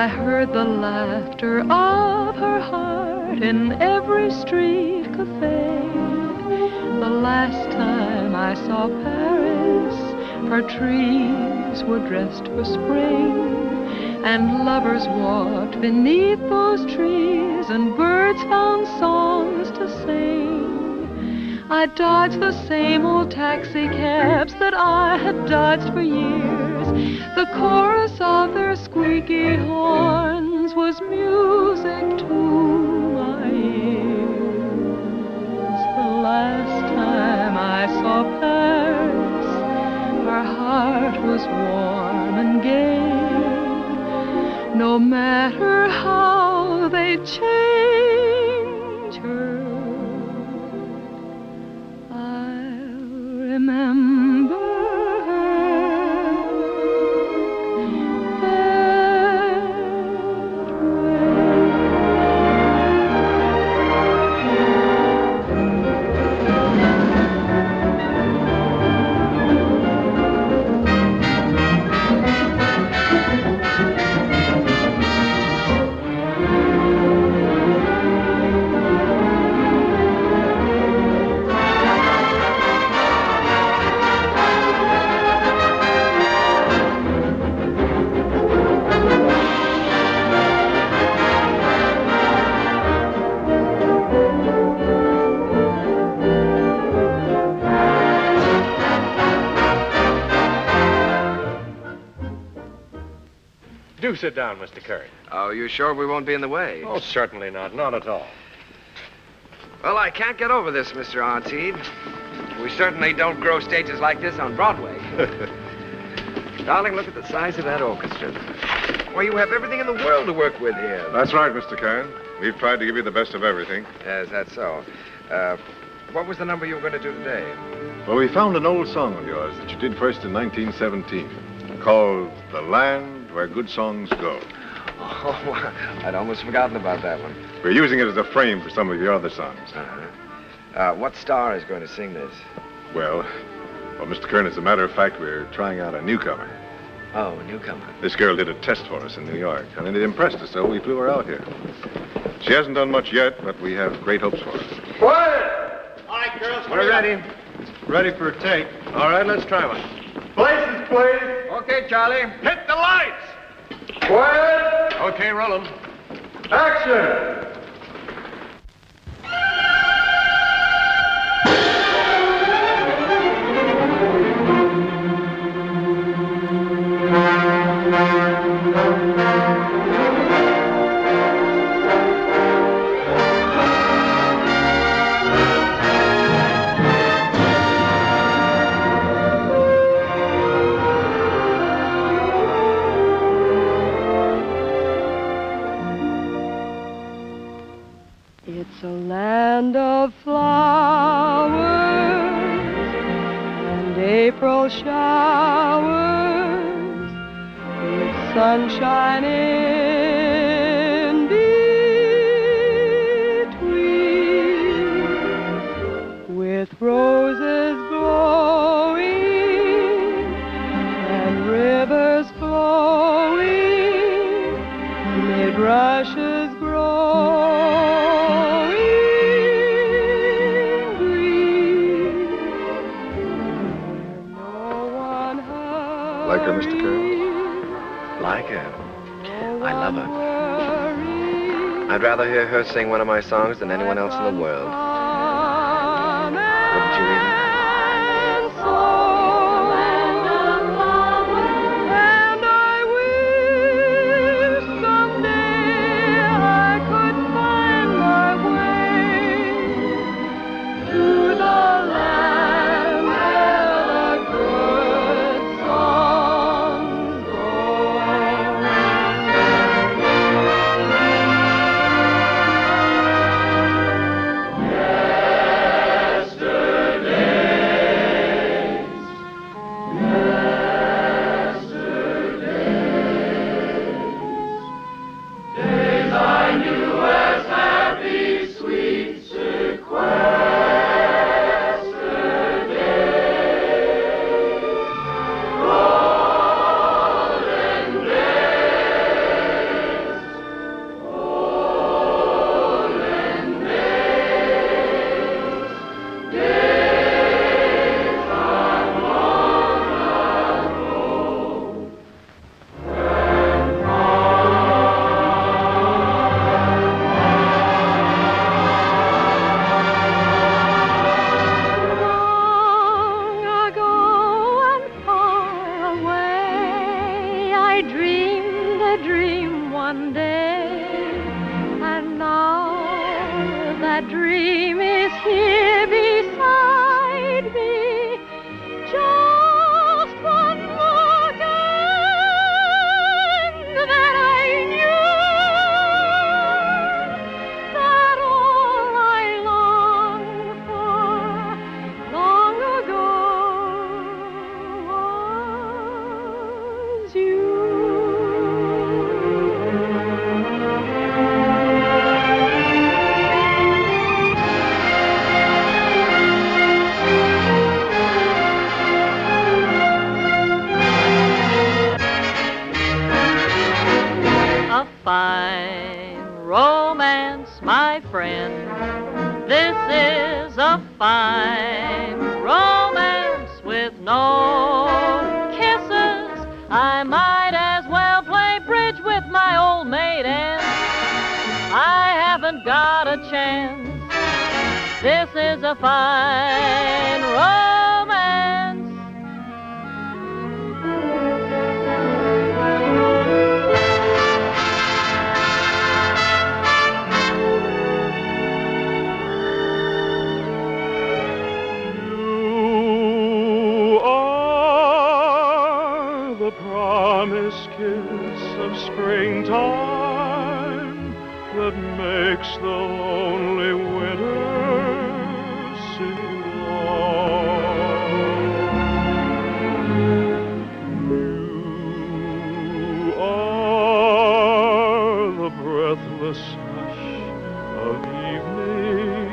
I heard the laughter of her heart in every street cafe. The last time I saw Paris, her trees were dressed for spring, and lovers walked beneath those trees, and birds found songs to sing. I dodged the same old taxi cabs that I had dodged for years. The chorus of their squeaky horns was music to my ears. The last time I saw Paris, her heart was warm and gay. No matter how they change her, I'll remember Do sit down, Mr. Kern. Oh, you sure we won't be in the way? Oh, certainly not. Not at all. Well, I can't get over this, Mr. Artide. We certainly don't grow stages like this on Broadway. Darling, look at the size of that orchestra. Well, you have everything in the world to work with here. That's right, Mr. Kern. We've tried to give you the best of everything. Yes, that's so. What was the number you were going to do today? Well, we found an old song of yours that you did first in 1917, called The Land Where Good Songs Go. Oh, I'd almost forgotten about that one. We're using it as a frame for some of your other songs. What star is going to sing this? Well, Mr. Kern, as a matter of fact, we're trying out a newcomer. Oh, a newcomer. This girl did a test for us in New York, and it impressed us, so we flew her out here. She hasn't done much yet, but we have great hopes for her. Quiet! All right, girls. We're ready. Ready for a take. All right, let's try one. Places, please. Okay, Charlie. Hit the lights. Quiet. Okay, roll 'em. Action. It's a land of flowers and April showers with sunshine in between, with roses glowing and rivers flowing amid rushes growing. Like her, Mr. Kern? Like her? I love her. I'd rather hear her sing one of my songs than anyone else in the world. Wouldn't you either? And I wish someday I could find my way to the land where the good songs go. that dream is here beside me. Just one more gang that I knew, that all I longed for long ago was you. A fine romance, my friend. This is a fine romance with no kisses. I might as well play bridge with my old maid, and I haven't got a chance. This is a fine romance. The promised kiss of springtime that makes the lonely winter sing long. You are the breathless hush of evening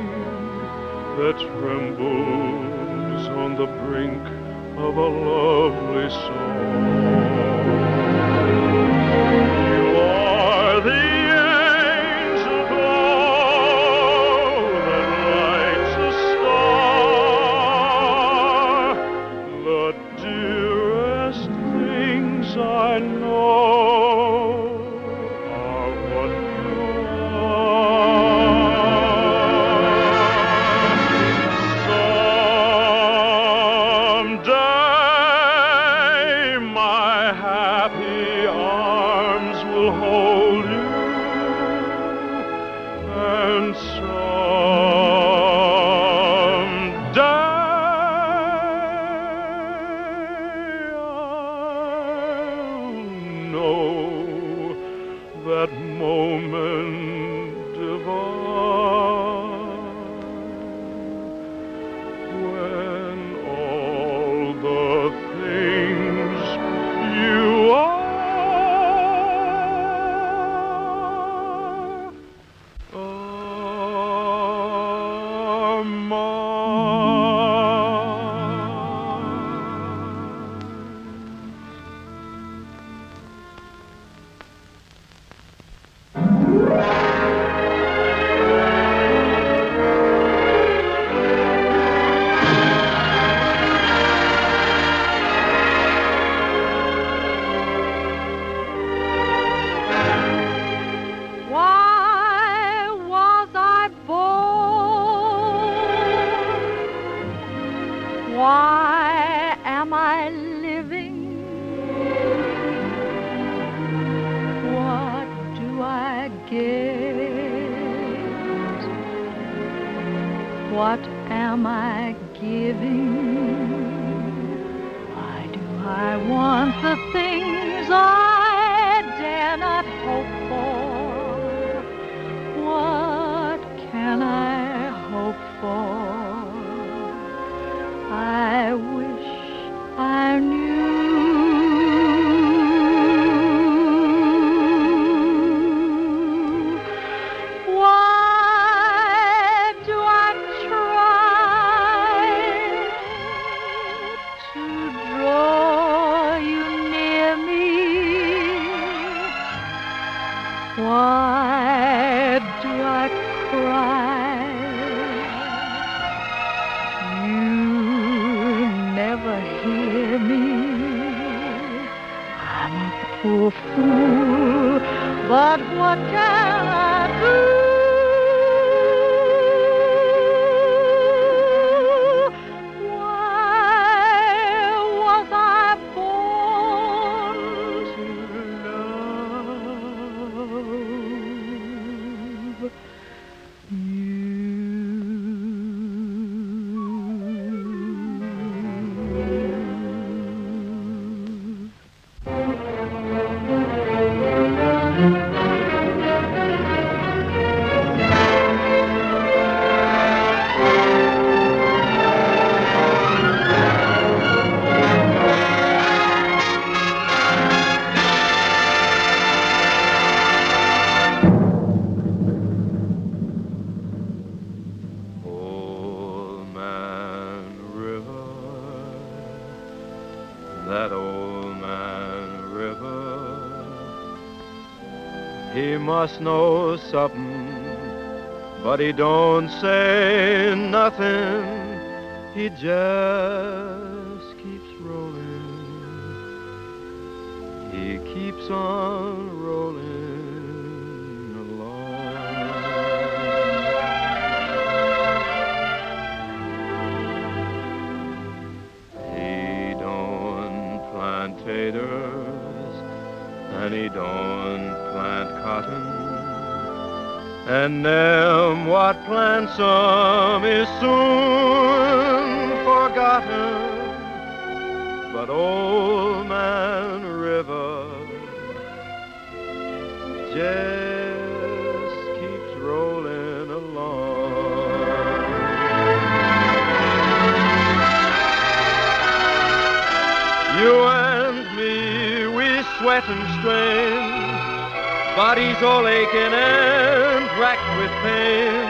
that trembles on the brink of a lovely song. You are the angel glow that lights a star. The dearest things I know are what you are. Someday my happy arms will hold you, and someday I'll know that moment divine when all the things you are Why was I born? Why am I living? What do I get? What am I giving? Why do I want the things I dare not hope for? What can I hope for? I wish I knew. Why do I try to draw you near me? Why do I cry? You never hear me. I'm a poor fool, but what can I do? Why was I born to love you? must know something, but he don't say nothing. He just keeps rolling. He keeps on rolling along. He don't plant taters, and he don't plant cotton, and them what plants 'em is soon forgotten. But Old Man River just keeps rolling along. You and me, we sweat and strain, bodies all aching and racked with pain.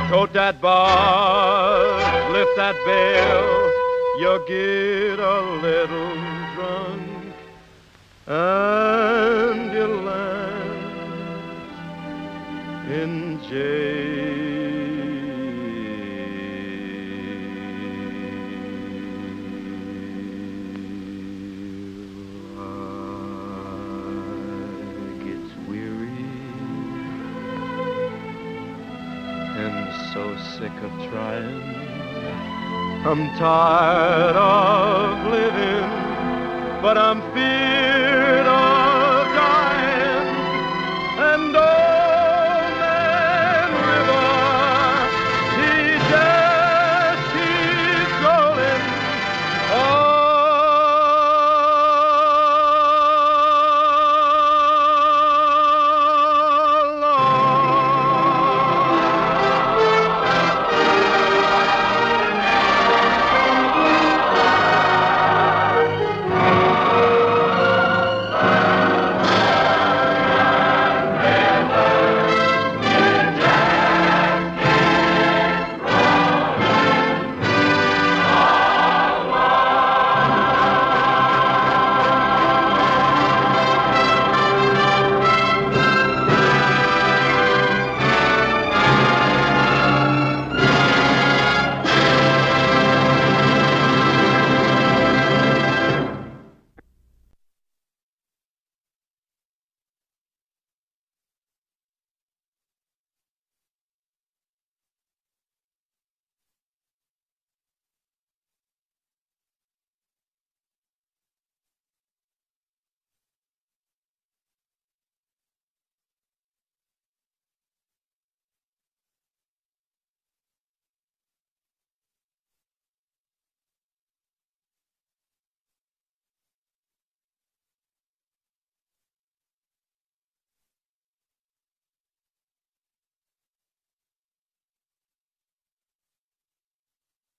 Tote that bar, lift that bell, you get a little drunk, and you land in jail. So sick of trying, I'm tired of living, but I'm feared of dying, and